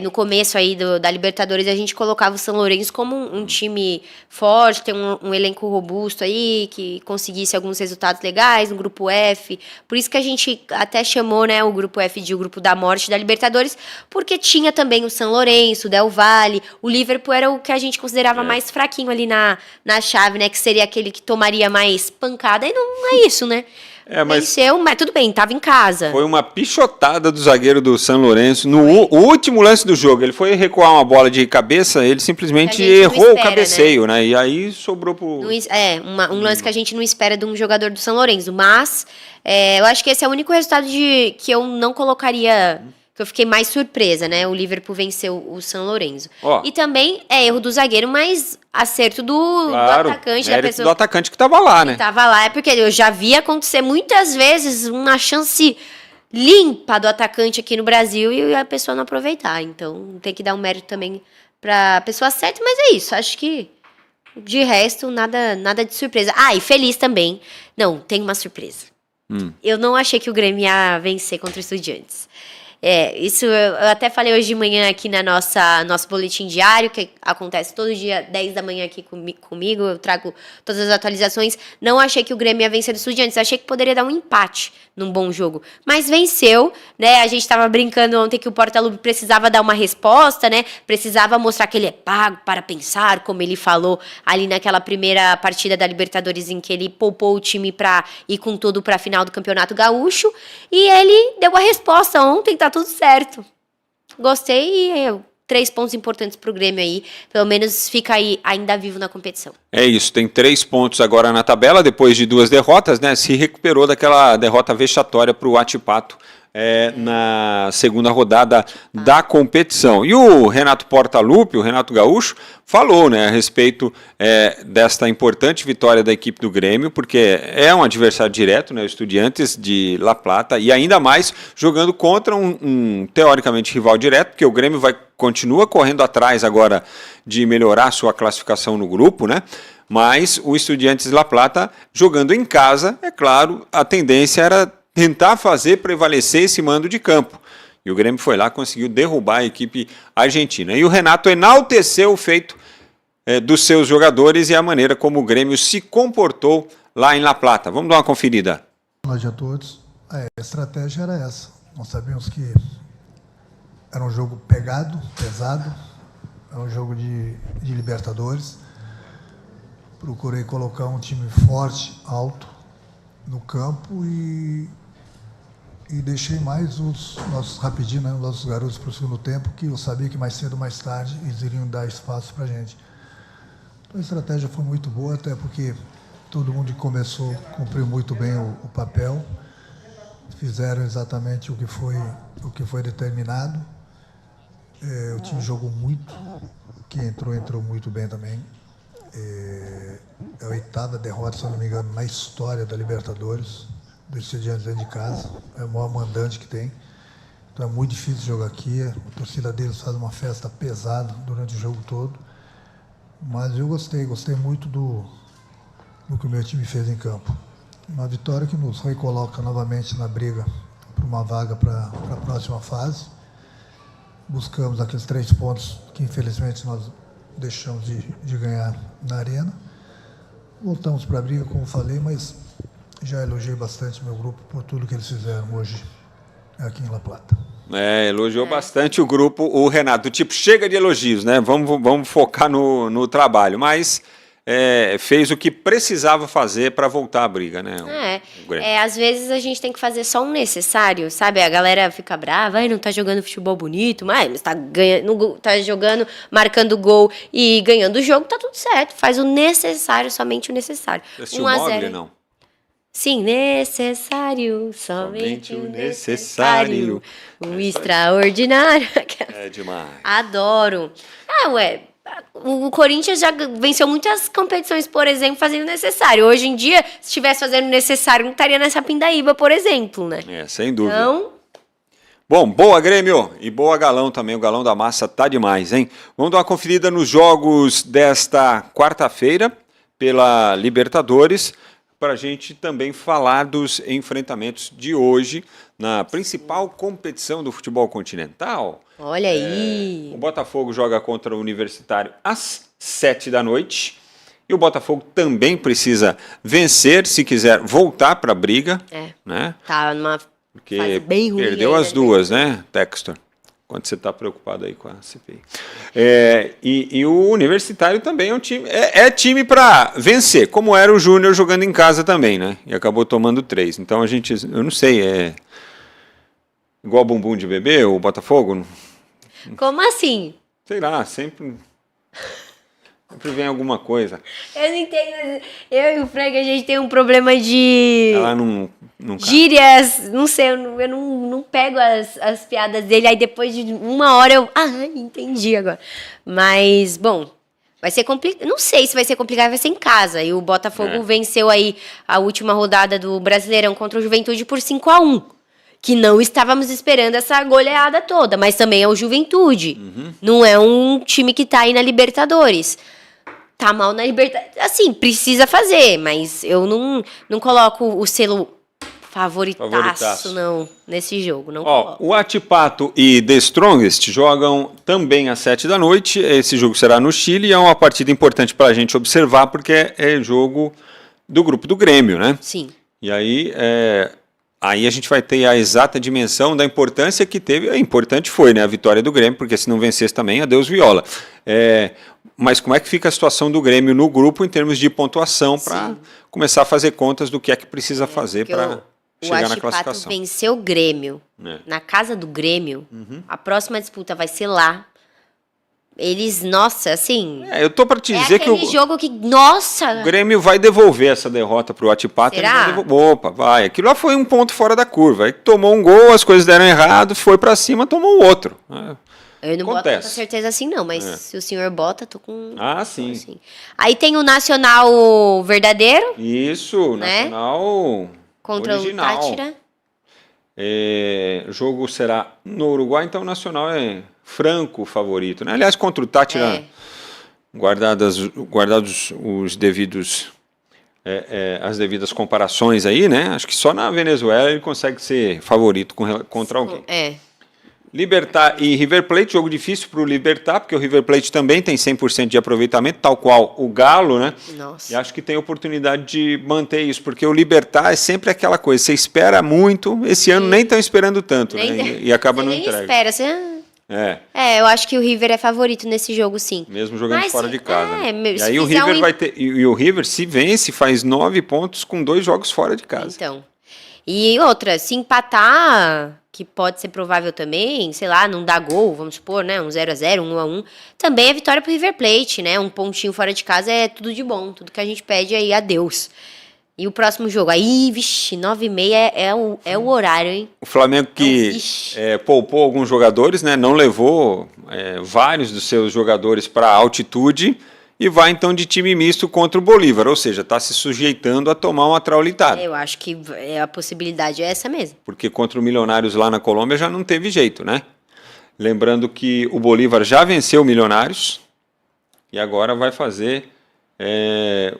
no começo aí da Libertadores a gente colocava o São Lourenço como um time forte, tem um elenco robusto aí, que conseguisse alguns resultados legais no grupo F. Por isso que a gente até chamou, né, o grupo F de o grupo da morte da Libertadores, porque tinha também o São Lourenço, o Del Valle. O Liverpool era o que a gente considerava mais fraquinho ali na chave, né, que seria aquele que tomaria mais pancada, e não é isso, né? Venceu, mas tudo bem, tava em casa. Foi uma pichotada do zagueiro do São Lourenço no último lance do jogo. Ele foi recuar uma bola de cabeça, ele simplesmente errou o cabeceio, né? E aí sobrou pro... Um lance que a gente não espera de um jogador do São Lourenço. Mas eu acho que esse é o único resultado que eu não colocaria... Que eu fiquei mais surpresa, né? O Liverpool venceu o São Lourenço. E também é erro do zagueiro, mas acerto do atacante. Da pessoa do atacante que tava lá, né? Tava lá, porque eu já vi acontecer muitas vezes uma chance limpa do atacante aqui no Brasil e a pessoa não aproveitar. Então tem que dar um mérito também pra pessoa certa, mas é isso. Acho que de resto, nada de surpresa. E feliz também. Não, tem uma surpresa. Eu não achei que o Grêmio ia vencer contra o Estudiantes. Isso eu até falei hoje de manhã aqui na nosso boletim diário, que acontece todo dia, 10 da manhã aqui comigo, eu trago todas as atualizações. Não achei que o Grêmio ia vencer do Estudiantes, achei que poderia dar um empate num bom jogo. Mas venceu, né? A gente estava brincando ontem que o Portaluppi precisava dar uma resposta, né? Precisava mostrar que ele é pago para pensar, como ele falou ali naquela primeira partida da Libertadores, em que ele poupou o time para ir com tudo para a final do Campeonato Gaúcho. E ele deu a resposta ontem, tá tudo certo. Gostei e 3 pontos importantes pro Grêmio aí. Pelo menos fica aí ainda vivo na competição. É isso, tem 3 pontos agora na tabela, depois de 2 derrotas, né? Se recuperou daquela derrota vexatória pro Huachipato na segunda rodada da competição. E o Renato Portaluppi, o Renato Gaúcho, falou, né, a respeito desta importante vitória da equipe do Grêmio, porque é um adversário direto, né, o Estudiantes de La Plata, e ainda mais jogando contra um teoricamente rival direto, porque o Grêmio continua correndo atrás agora de melhorar sua classificação no grupo, né? Mas o Estudiantes de La Plata jogando em casa, é claro, a tendência era tentar fazer prevalecer esse mando de campo. E o Grêmio foi lá, conseguiu derrubar a equipe argentina. E o Renato enalteceu o feito dos seus jogadores e a maneira como o Grêmio se comportou lá em La Plata. Vamos dar uma conferida. Boa noite a todos. A estratégia era essa. Nós sabíamos que era um jogo pegado, pesado, é um jogo de Libertadores. Procurei colocar um time forte, alto, no campo e deixei mais os nossos rapidinho, né, os nossos garotos para o segundo tempo, que eu sabia que mais cedo ou mais tarde eles iriam dar espaço para a gente. Então a estratégia foi muito boa, até porque todo mundo que começou cumpriu muito bem o papel, fizeram exatamente o que foi determinado O time jogou muito. Quem entrou muito bem também. É a 8ª derrota, se eu não me engano, na história da Libertadores, do Estudiantes dentro de casa. É o maior mandante que tem. Então é muito difícil jogar aqui. A torcida deles faz uma festa pesada durante o jogo todo. Mas eu gostei muito do que o meu time fez em campo. Uma vitória que nos recoloca novamente na briga por uma vaga para a próxima fase. Buscamos aqueles 3 pontos que infelizmente nós deixamos de ganhar na arena. Voltamos para a briga, como falei, mas já elogiei bastante meu grupo por tudo que eles fizeram hoje aqui em La Plata. Elogiou bastante o grupo, o Renato. Tipo, chega de elogios, né? Vamos focar no trabalho. Mas fez o que precisava fazer para voltar à briga, né? Às vezes a gente tem que fazer só um necessário, sabe? A galera fica brava, não tá jogando futebol bonito, mas tá ganhando, tá jogando, marcando gol e ganhando o jogo, tá tudo certo. Faz o necessário, somente o necessário. Assistiu o Mogli, não? Sim, necessário, somente o necessário, o extraordinário. É demais. Adoro. O Corinthians já venceu muitas competições, por exemplo, fazendo o necessário. Hoje em dia, se estivesse fazendo o necessário, não estaria nessa pindaíba, por exemplo, né? Sem dúvida. Então... Bom, boa Grêmio e boa Galão também. O Galão da Massa tá demais, hein? Vamos dar uma conferida nos jogos desta quarta-feira pela Libertadores, para a gente também falar dos enfrentamentos de hoje na principal competição do futebol continental. Olha aí! O Botafogo joga contra o Universitário às 7h. E o Botafogo também precisa vencer se quiser voltar para a briga. Né? Tá numa porque fase bem ruim. Perdeu as duas, né, Textor? Quando você está preocupado aí com a CPI. E o Universitário também é um time. É time para vencer, como era o Júnior jogando em casa também, né? E acabou tomando 3. Então eu não sei, igual bumbum de bebê, o Botafogo? Como assim? Sei lá, sempre vem alguma coisa. Eu não entendo. Eu e o Frank, a gente tem um problema de... Ela não gírias, não sei, eu não pego as piadas dele, aí depois de uma hora eu... entendi agora. Mas, bom, vai ser complicado. Não sei se vai ser complicado, vai ser em casa. E o Botafogo venceu aí a última rodada do Brasileirão contra o Juventude por 5-1. Que não estávamos esperando essa goleada toda, mas também é o Juventude. Não é um time que tá aí na Libertadores. Tá mal na Libertadores. Assim, precisa fazer, mas eu não coloco o selo favoritaço, não, nesse jogo. Não coloco. O Atipato e The Strongest jogam também às 7h. Esse jogo será no Chile e é uma partida importante para a gente observar, porque é jogo do grupo do Grêmio, né? Sim. E aí a gente vai ter a exata dimensão da importância que teve. Importante foi, né, a vitória do Grêmio, porque se não vencesse também, adeus viola. Mas como é que fica a situação do Grêmio no grupo em termos de pontuação para começar a fazer contas do que é que precisa fazer para chegar na classificação? O Atipato venceu o Grêmio. Na casa do Grêmio, a próxima disputa vai ser lá. Eles, nossa, assim... eu tô para te dizer que o jogo que, nossa... O Grêmio vai devolver essa derrota pro Atipato. Será? Opa, vai. Aquilo lá foi um ponto fora da curva. Aí tomou um gol, as coisas deram errado, foi para cima, tomou o outro. Eu não boto tanta certeza assim, não, mas se o senhor bota, tô com... sim. Assim. Aí tem o Nacional verdadeiro. Isso, né? Nacional contra original. O Táchira. O jogo será no Uruguai, então o Nacional é franco favorito, né? Aliás, contra o Táchira, guardados os devidos... as devidas comparações aí, né? Acho que só na Venezuela ele consegue ser favorito contra alguém. Libertad e River Plate, jogo difícil para o Libertad, porque o River Plate também tem 100% de aproveitamento, tal qual o Galo, né? Nossa. E acho que tem oportunidade de manter isso, porque o Libertad é sempre aquela coisa, você espera muito, esse ano nem estão esperando tanto, né? E acaba não entrega. Espera, eu acho que o River é favorito nesse jogo, sim. Mesmo jogando fora de casa. Né? E aí o River vai ter. E o River, se vence, faz 9 pontos com 2 jogos fora de casa. Então. E outra, se empatar, que pode ser provável também, sei lá, não dá gol, vamos supor, né? 1-0, 1-1, também é vitória pro River Plate, né? Um pontinho fora de casa é tudo de bom, tudo que a gente pede aí a Deus. E o próximo jogo? Aí, vixe, 9h30 é o horário, hein? O Flamengo que poupou alguns jogadores, né? Não levou vários dos seus jogadores para altitude e vai então de time misto contra o Bolívar, ou seja, está se sujeitando a tomar uma traulitada. Eu acho que a possibilidade é essa mesmo. Porque contra o Milionários lá na Colômbia já não teve jeito, né? Lembrando que o Bolívar já venceu o Milionários e agora vai fazer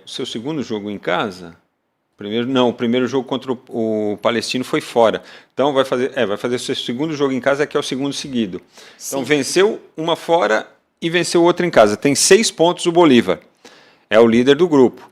o seu segundo jogo em casa. O primeiro jogo contra o Palestino foi fora. Então vai fazer o seu segundo jogo em casa, que é o segundo seguido. Sim. Então venceu uma fora e venceu outra em casa. Tem 6 pontos o Bolívar. É o líder do grupo,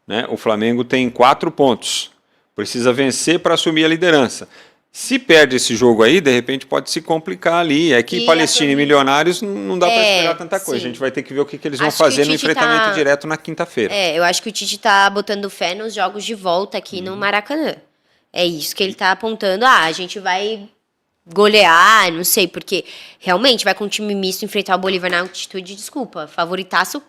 né? O Flamengo tem 4 pontos. Precisa vencer para assumir a liderança. Se perde esse jogo aí, de repente pode se complicar ali. É que Palestina e Milionários não dá para esperar tanta coisa. Sim. A gente vai ter que ver o que eles vão fazer no enfrentamento direto na quinta-feira. Eu acho que o Tite tá botando fé nos jogos de volta aqui no Maracanã. É isso que ele tá apontando. A gente vai golear, não sei, porque realmente vai com um time misto enfrentar o Bolívar na altitude, desculpa, favoritaço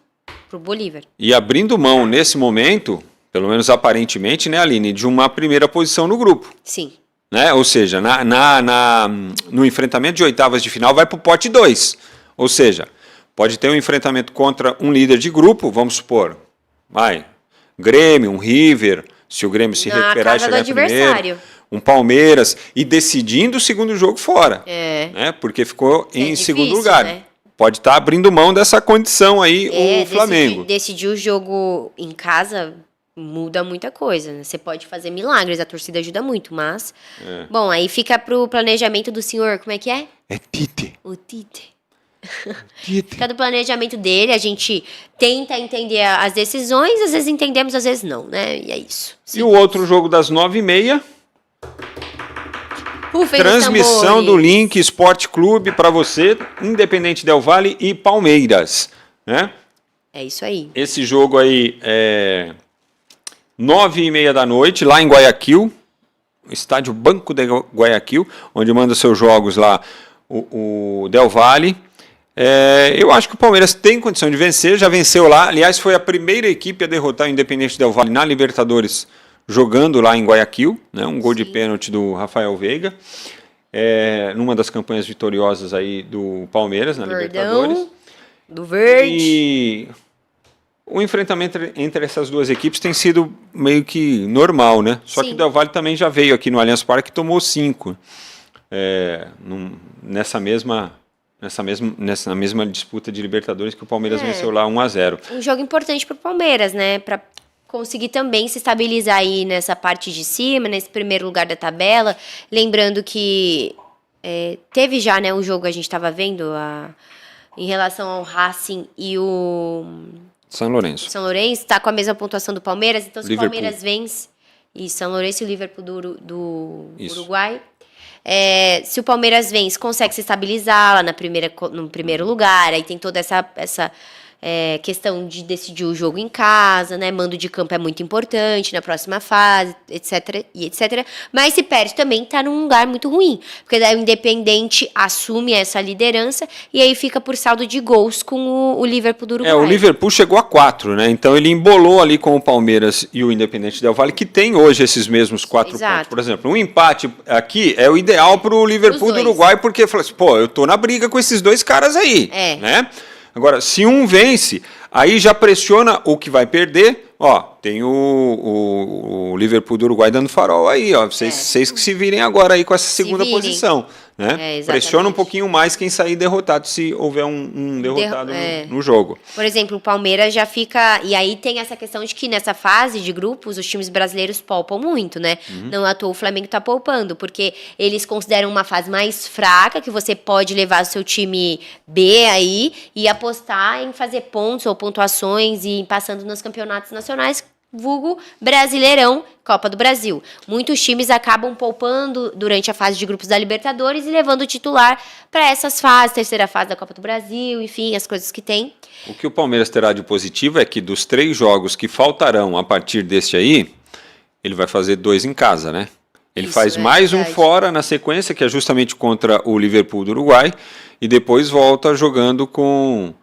pro Bolívar. E abrindo mão nesse momento, pelo menos aparentemente, né, Aline, de uma primeira posição no grupo. Sim. Né? Ou seja, no enfrentamento de oitavas de final vai para o pote 2. Ou seja, pode ter um enfrentamento contra um líder de grupo, vamos supor, Grêmio, um River, se o Grêmio se recuperar e chegar primeiro, um Palmeiras, e decidindo o segundo jogo fora, né? Porque ficou em segundo lugar. Né? Pode estar abrindo mão dessa condição aí o Flamengo. Decidir o jogo em casa muda muita coisa, né? Você pode fazer milagres, a torcida ajuda muito, mas... Bom, aí fica pro planejamento do senhor, como é que é? É Tite. O Tite. Fica do planejamento dele, a gente tenta entender as decisões, às vezes entendemos, às vezes não, né? E é isso. Sim. E o outro jogo das 9h30... Transmissão do Link Esporte Clube para você, Independente Del Valle e Palmeiras, né? É isso aí. Esse jogo aí é 9h30 da noite, lá em Guayaquil, estádio Banco de Guayaquil, onde manda seus jogos lá o Del Valle. Eu acho que o Palmeiras tem condição de vencer, já venceu lá. Aliás, foi a primeira equipe a derrotar o Independente Del Valle na Libertadores, jogando lá em Guayaquil, né? Um gol de pênalti do Rafael Veiga, numa das campanhas vitoriosas aí do Palmeiras na Libertadores. Do Verde. E o enfrentamento entre essas duas equipes tem sido meio que normal, né? Só que o Del Valle também já veio aqui no Allianz Parque e tomou 5 nessa mesma disputa de Libertadores, que o Palmeiras venceu lá 1-0. Um jogo importante para o Palmeiras, né? Para conseguir também se estabilizar aí nessa parte de cima, nesse primeiro lugar da tabela. Lembrando que teve já, né, um jogo, a gente estava vendo em relação ao Racing e o São Lourenço. São Lourenço está com a mesma pontuação do Palmeiras, então se o Palmeiras vence, e São Lourenço e o Liverpool do Uruguai, se o Palmeiras vence, consegue se estabilizar lá no primeiro lugar, aí tem toda essa questão de decidir o jogo em casa, né? Mando de campo é muito importante na próxima fase, etc. Mas se perde também, tá num lugar muito ruim. Porque daí o Independente assume essa liderança e aí fica por saldo de gols com o Liverpool do Uruguai. O Liverpool chegou a 4, né? Então ele embolou ali com o Palmeiras e o Independente Del Valle, que tem hoje esses mesmos 4 pontos. Por exemplo, um empate aqui é o ideal pro Liverpool do Uruguai, porque fala assim, eu tô na briga com esses dois caras aí, né? Agora, se um vence, aí já pressiona o que vai perder. Tem o Liverpool do Uruguai dando farol aí, vocês que se virem agora aí com essa segunda posição, né? Pressiona um pouquinho mais quem sair derrotado, se houver um derrotado no jogo. Por exemplo, o Palmeiras já fica... E aí tem essa questão de que nessa fase de grupos, os times brasileiros poupam muito, né? Não à toa o Flamengo tá poupando, porque eles consideram uma fase mais fraca, que você pode levar o seu time B aí e apostar em fazer pontos ou pontuações e ir passando nos campeonatos nacionais, vulgo Brasileirão, Copa do Brasil. Muitos times acabam poupando durante a fase de grupos da Libertadores e levando o titular para essas fases, terceira fase da Copa do Brasil, enfim, as coisas que tem. O que o Palmeiras terá de positivo é que dos 3 jogos que faltarão a partir desse aí, ele vai fazer 2 em casa, né? Ele faz mais um fora na sequência, que é justamente contra o Liverpool do Uruguai, e depois volta jogando com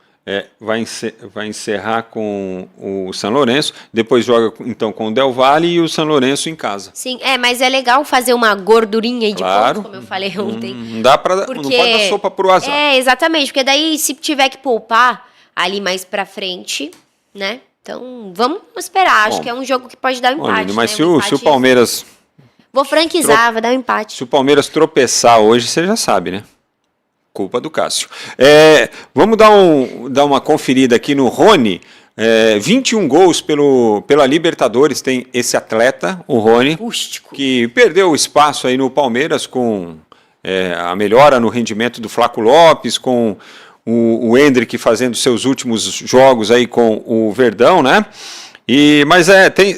vai encerrar com o São Lourenço, depois joga então com o Del Valle e o São Lourenço em casa. Sim, mas é legal fazer uma gordurinha aí de Claro. pontos, como eu falei ontem. Não pode dar sopa pro azar. Exatamente, porque daí se tiver que poupar ali mais pra frente, né? Então, vamos esperar. Acho que é um jogo que pode dar um empate. Olha, mas né? se o Palmeiras... Vou franquizar, vai dar um empate. Se o Palmeiras tropeçar hoje, você já sabe, né? Culpa do Cássio. Vamos dar uma conferida aqui no Rony. 21 gols pela Libertadores tem esse atleta, o Rony, Rústico. que perdeu o espaço aí no Palmeiras com a melhora no rendimento do Flaco Lopes, com o Endrick fazendo seus últimos jogos aí com o Verdão, né? Mas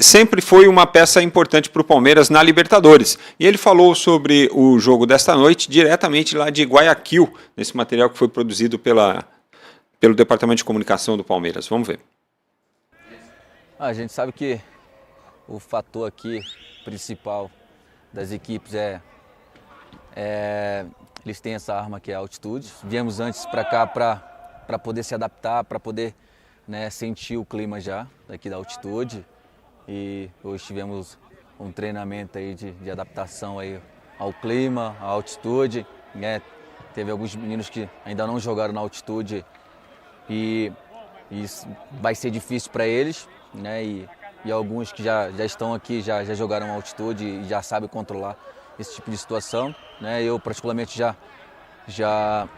sempre foi uma peça importante para o Palmeiras na Libertadores. E ele falou sobre o jogo desta noite diretamente lá de Guayaquil, nesse material que foi produzido pelo Departamento de Comunicação do Palmeiras. Vamos ver. A gente sabe que o fator aqui principal das equipes eles têm essa arma que é a altitude. Viemos antes para cá para poder se adaptar, para poder sentir o clima já daqui da altitude, e hoje tivemos um treinamento aí de adaptação aí ao clima, à altitude, né? Teve alguns meninos que ainda não jogaram na altitude e isso vai ser difícil para eles, né? E alguns que já estão aqui, já jogaram na altitude e já sabem controlar esse tipo de situação, né? Eu particularmente já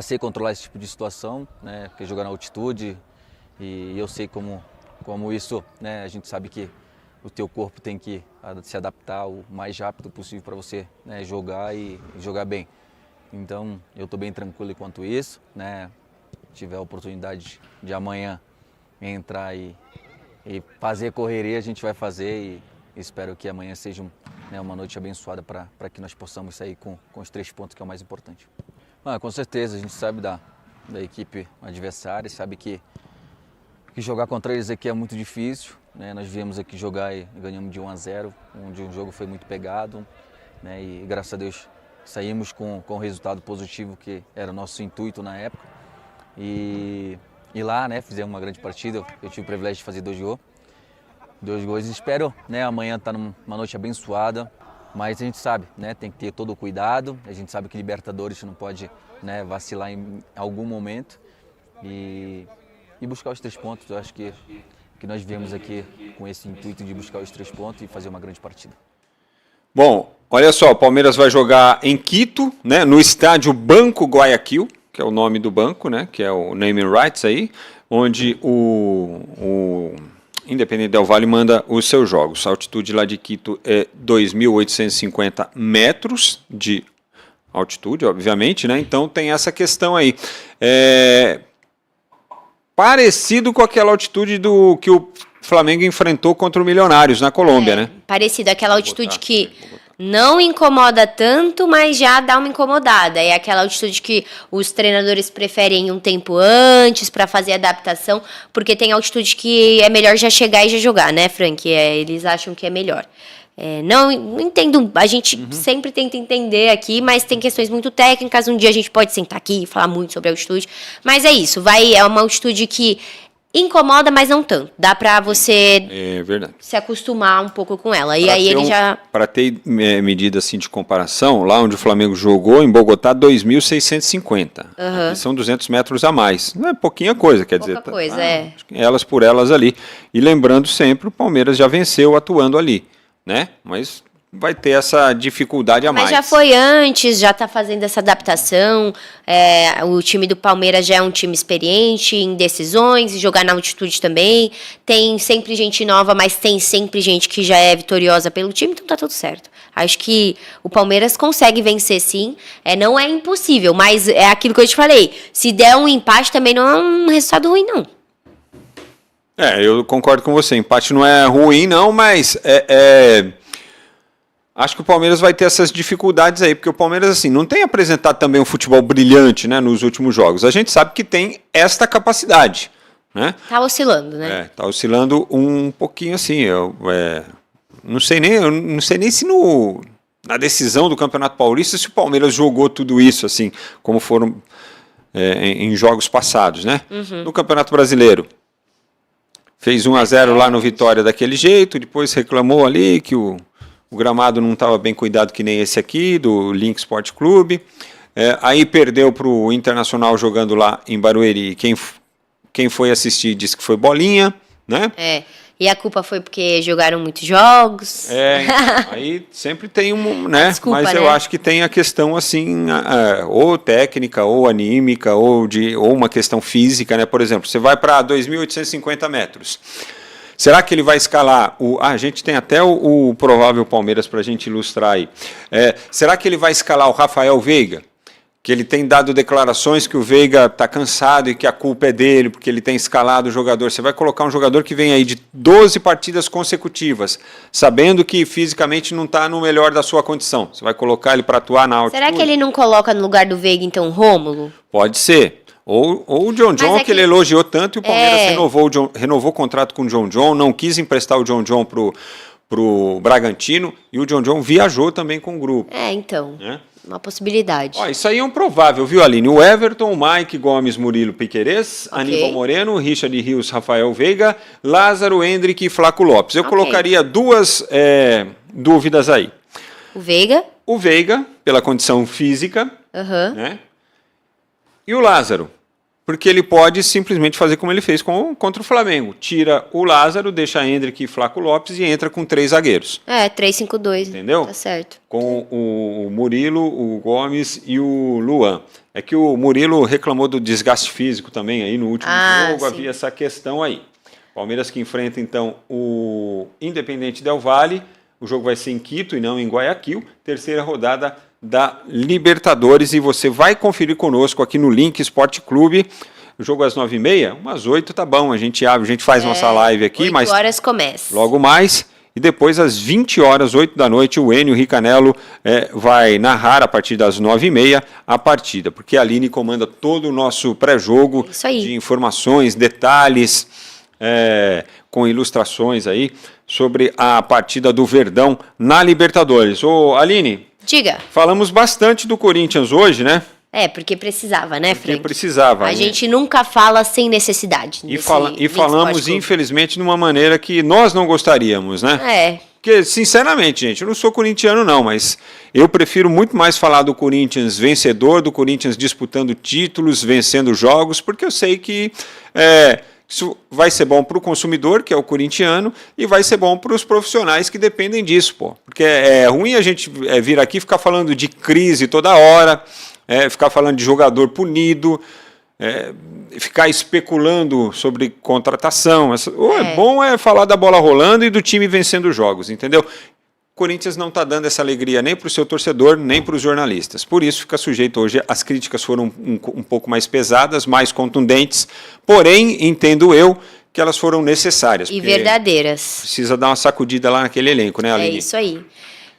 sei controlar esse tipo de situação, né? Porque jogar na altitude, e eu sei como isso, né? A gente sabe que o teu corpo tem que se adaptar o mais rápido possível para você, né, jogar e jogar bem. Então eu estou bem tranquilo quanto isso, né? Se tiver a oportunidade de amanhã entrar e fazer correria, a gente vai fazer, e espero que amanhã seja uma noite abençoada para que nós possamos sair com os 3 pontos, que é o mais importante. Com certeza, a gente sabe da equipe adversária, sabe que jogar contra eles aqui é muito difícil, né? Nós viemos aqui jogar e ganhamos de 1-0, onde o jogo foi muito pegado, né? E graças a Deus saímos com um resultado positivo, que era o nosso intuito na época. E lá, né, fizemos uma grande partida, eu tive o privilégio de fazer 2 gols. Espero, né, amanhã estar numa noite abençoada. Mas a gente sabe, né, tem que ter todo o cuidado. A gente sabe que Libertadores não pode, né, vacilar em algum momento e buscar os 3 pontos. Eu acho que nós viemos aqui com esse intuito de buscar os 3 pontos e fazer uma grande partida. Bom, olha só, o Palmeiras vai jogar em Quito, né, no estádio Banco Guayaquil, que é o nome do banco, né, que é o naming rights aí, onde o Independente Del Valle manda os seus jogos. A altitude lá de Quito é 2.850 metros de altitude, obviamente, né? Então tem essa questão aí. Parecido com aquela altitude que o Flamengo enfrentou contra o Milionários na Colômbia, né? Parecido, aquela altitude que não incomoda tanto, mas já dá uma incomodada. É aquela altitude que os treinadores preferem um tempo antes para fazer adaptação, porque tem altitude que é melhor já chegar e já jogar, né, Frank? Eles acham que é melhor. Não entendo, a gente sempre tenta entender aqui, mas tem questões muito técnicas. Um dia a gente pode sentar aqui e falar muito sobre a altitude, mas é isso, é uma altitude que incomoda, mas não tanto. Dá pra você se acostumar um pouco com ela. E aí ele já... Para ter medida assim de comparação, lá onde o Flamengo jogou, em Bogotá, 2.650. Aqui são 200 metros a mais. Não é pouquinha coisa, quer dizer. Pouca coisa, elas por elas ali. E lembrando sempre, o Palmeiras já venceu atuando ali, né? Mas vai ter essa dificuldade a mais. Mas já foi antes, já está fazendo essa adaptação. O time do Palmeiras já é um time experiente em decisões, e jogar na altitude também. Tem sempre gente nova, mas tem sempre gente que já é vitoriosa pelo time, então tá tudo certo. Acho que o Palmeiras consegue vencer, sim. Não é impossível, mas é aquilo que eu te falei. Se der um empate, também não é um resultado ruim, não. Eu concordo com você. Empate não é ruim, não, mas acho que o Palmeiras vai ter essas dificuldades aí, porque o Palmeiras assim não tem apresentado também um futebol brilhante, né, nos últimos jogos. A gente sabe que tem esta capacidade, né? Tá oscilando, né? Tá oscilando um pouquinho assim. Eu não sei nem se na decisão do Campeonato Paulista se o Palmeiras jogou tudo isso assim, como foram em jogos passados, né? No Campeonato Brasileiro. Fez 1-0 lá no Vitória daquele jeito, depois reclamou ali que o gramado não estava bem cuidado que nem esse aqui, do Link Sport Clube. Aí perdeu para o Internacional jogando lá em Barueri. Quem foi assistir disse que foi bolinha, né? E a culpa foi porque jogaram muitos jogos. Então, aí sempre tem né? Desculpa, mas né? eu acho que tem a questão assim, ou técnica, ou anímica, ou uma questão física, né? Por exemplo, você vai para 2.850 metros. Será que ele vai escalar a gente tem até o provável Palmeiras para a gente ilustrar aí. Será que ele vai escalar o Rafael Veiga? Que ele tem dado declarações que o Veiga está cansado e que a culpa é dele, porque ele tem escalado o jogador. Você vai colocar um jogador que vem aí de 12 partidas consecutivas, sabendo que fisicamente não está no melhor da sua condição. Você vai colocar ele para atuar na altitude. Será que ele não coloca no lugar do Veiga, então, o Rômulo? Pode ser. Ou o John que ele elogiou tanto e o Palmeiras renovou o contrato com o John, não quis emprestar o John pro Bragantino e o John viajou também com o grupo. Então... Uma possibilidade. Isso aí é um provável, viu, Aline? O Everton, o Mike Gomes, Murilo Piquerez, Aníbal Moreno, Richard Rios, Rafael Veiga, Lázaro, Hendrick e Flaco Lopes. Eu colocaria duas dúvidas aí. O Veiga. O Veiga, pela condição física, né? E o Lázaro, porque ele pode simplesmente fazer como ele fez contra o Flamengo. Tira o Lázaro, deixa Hendrick e Flaco Lopes e entra com 3 zagueiros. 3-5-2. Entendeu? Tá certo. Com o Murilo, o Gomes e o Luan. É que o Murilo reclamou do desgaste físico também aí no último jogo, havia essa questão aí. Palmeiras que enfrenta então o Independente Del Valle, o jogo vai ser em Quito e não em Guayaquil, terceira rodada da Libertadores, e você vai conferir conosco aqui no Link Sport Clube. O jogo às 9h30, umas 8 tá bom, a gente faz nossa live aqui, 8 mas horas começa. Logo mais, e depois às 20 horas, 8 da noite, o Enio Ricanello vai narrar a partir das 9h30 a partida, porque a Aline comanda todo o nosso pré-jogo de informações, detalhes, com ilustrações aí sobre a partida do Verdão na Libertadores. Ô, Aline, diga. Falamos bastante do Corinthians hoje, né? Porque precisava, né, Frank? Porque precisava. A gente nunca fala sem necessidade. E falamos, infelizmente, de uma maneira que nós não gostaríamos, né? Porque, sinceramente, gente, eu não sou corintiano não, mas eu prefiro muito mais falar do Corinthians vencedor, do Corinthians disputando títulos, vencendo jogos, porque eu sei que isso vai ser bom para o consumidor, que é o corintiano, e vai ser bom para os profissionais que dependem disso, pô. Porque é ruim a gente vir aqui e ficar falando de crise toda hora, ficar falando de jogador punido, ficar especulando sobre contratação. Bom falar da bola rolando e do time vencendo jogos, entendeu? O Corinthians não está dando essa alegria nem para o seu torcedor, nem para os jornalistas. Por isso fica sujeito hoje, as críticas foram um pouco mais pesadas, mais contundentes, porém, entendo eu, que elas foram necessárias. E verdadeiras. Precisa dar uma sacudida lá naquele elenco, né, Aline? É isso aí.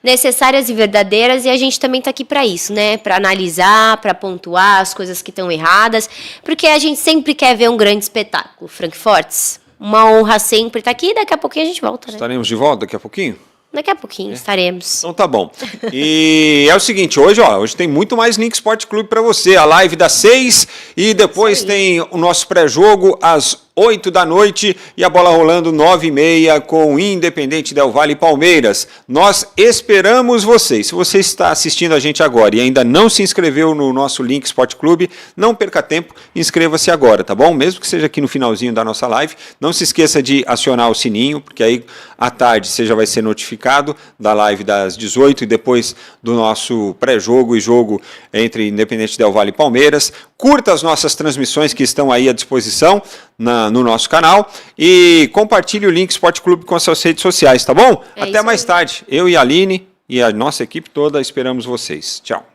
Necessárias e verdadeiras, e a gente também está aqui para isso, né? Para analisar, para pontuar as coisas que estão erradas, porque a gente sempre quer ver um grande espetáculo. Frank Fortes, uma honra sempre estar aqui, e daqui a pouquinho a gente volta, né? Estaremos de volta daqui a pouquinho? Daqui a pouquinho estaremos. Então tá bom. E é o seguinte, hoje tem muito mais Link Sport Clube para você. A live das 6 e depois tem o nosso pré-jogo às 8 da noite e a bola rolando 9h30 com o Independente Del Valle e Palmeiras. Nós esperamos vocês. Se você está assistindo a gente agora e ainda não se inscreveu no nosso Link Sport Clube, não perca tempo, inscreva-se agora, tá bom? Mesmo que seja aqui no finalzinho da nossa live, não se esqueça de acionar o sininho, porque aí à tarde você já vai ser notificado da live das 18 e depois do nosso pré-jogo e jogo entre Independente Del Valle e Palmeiras. Curta as nossas transmissões que estão aí à disposição no nosso canal e compartilhe o Link Sport Clube com as suas redes sociais, tá bom? Até mais tarde. Eu e a Aline e a nossa equipe toda esperamos vocês. Tchau.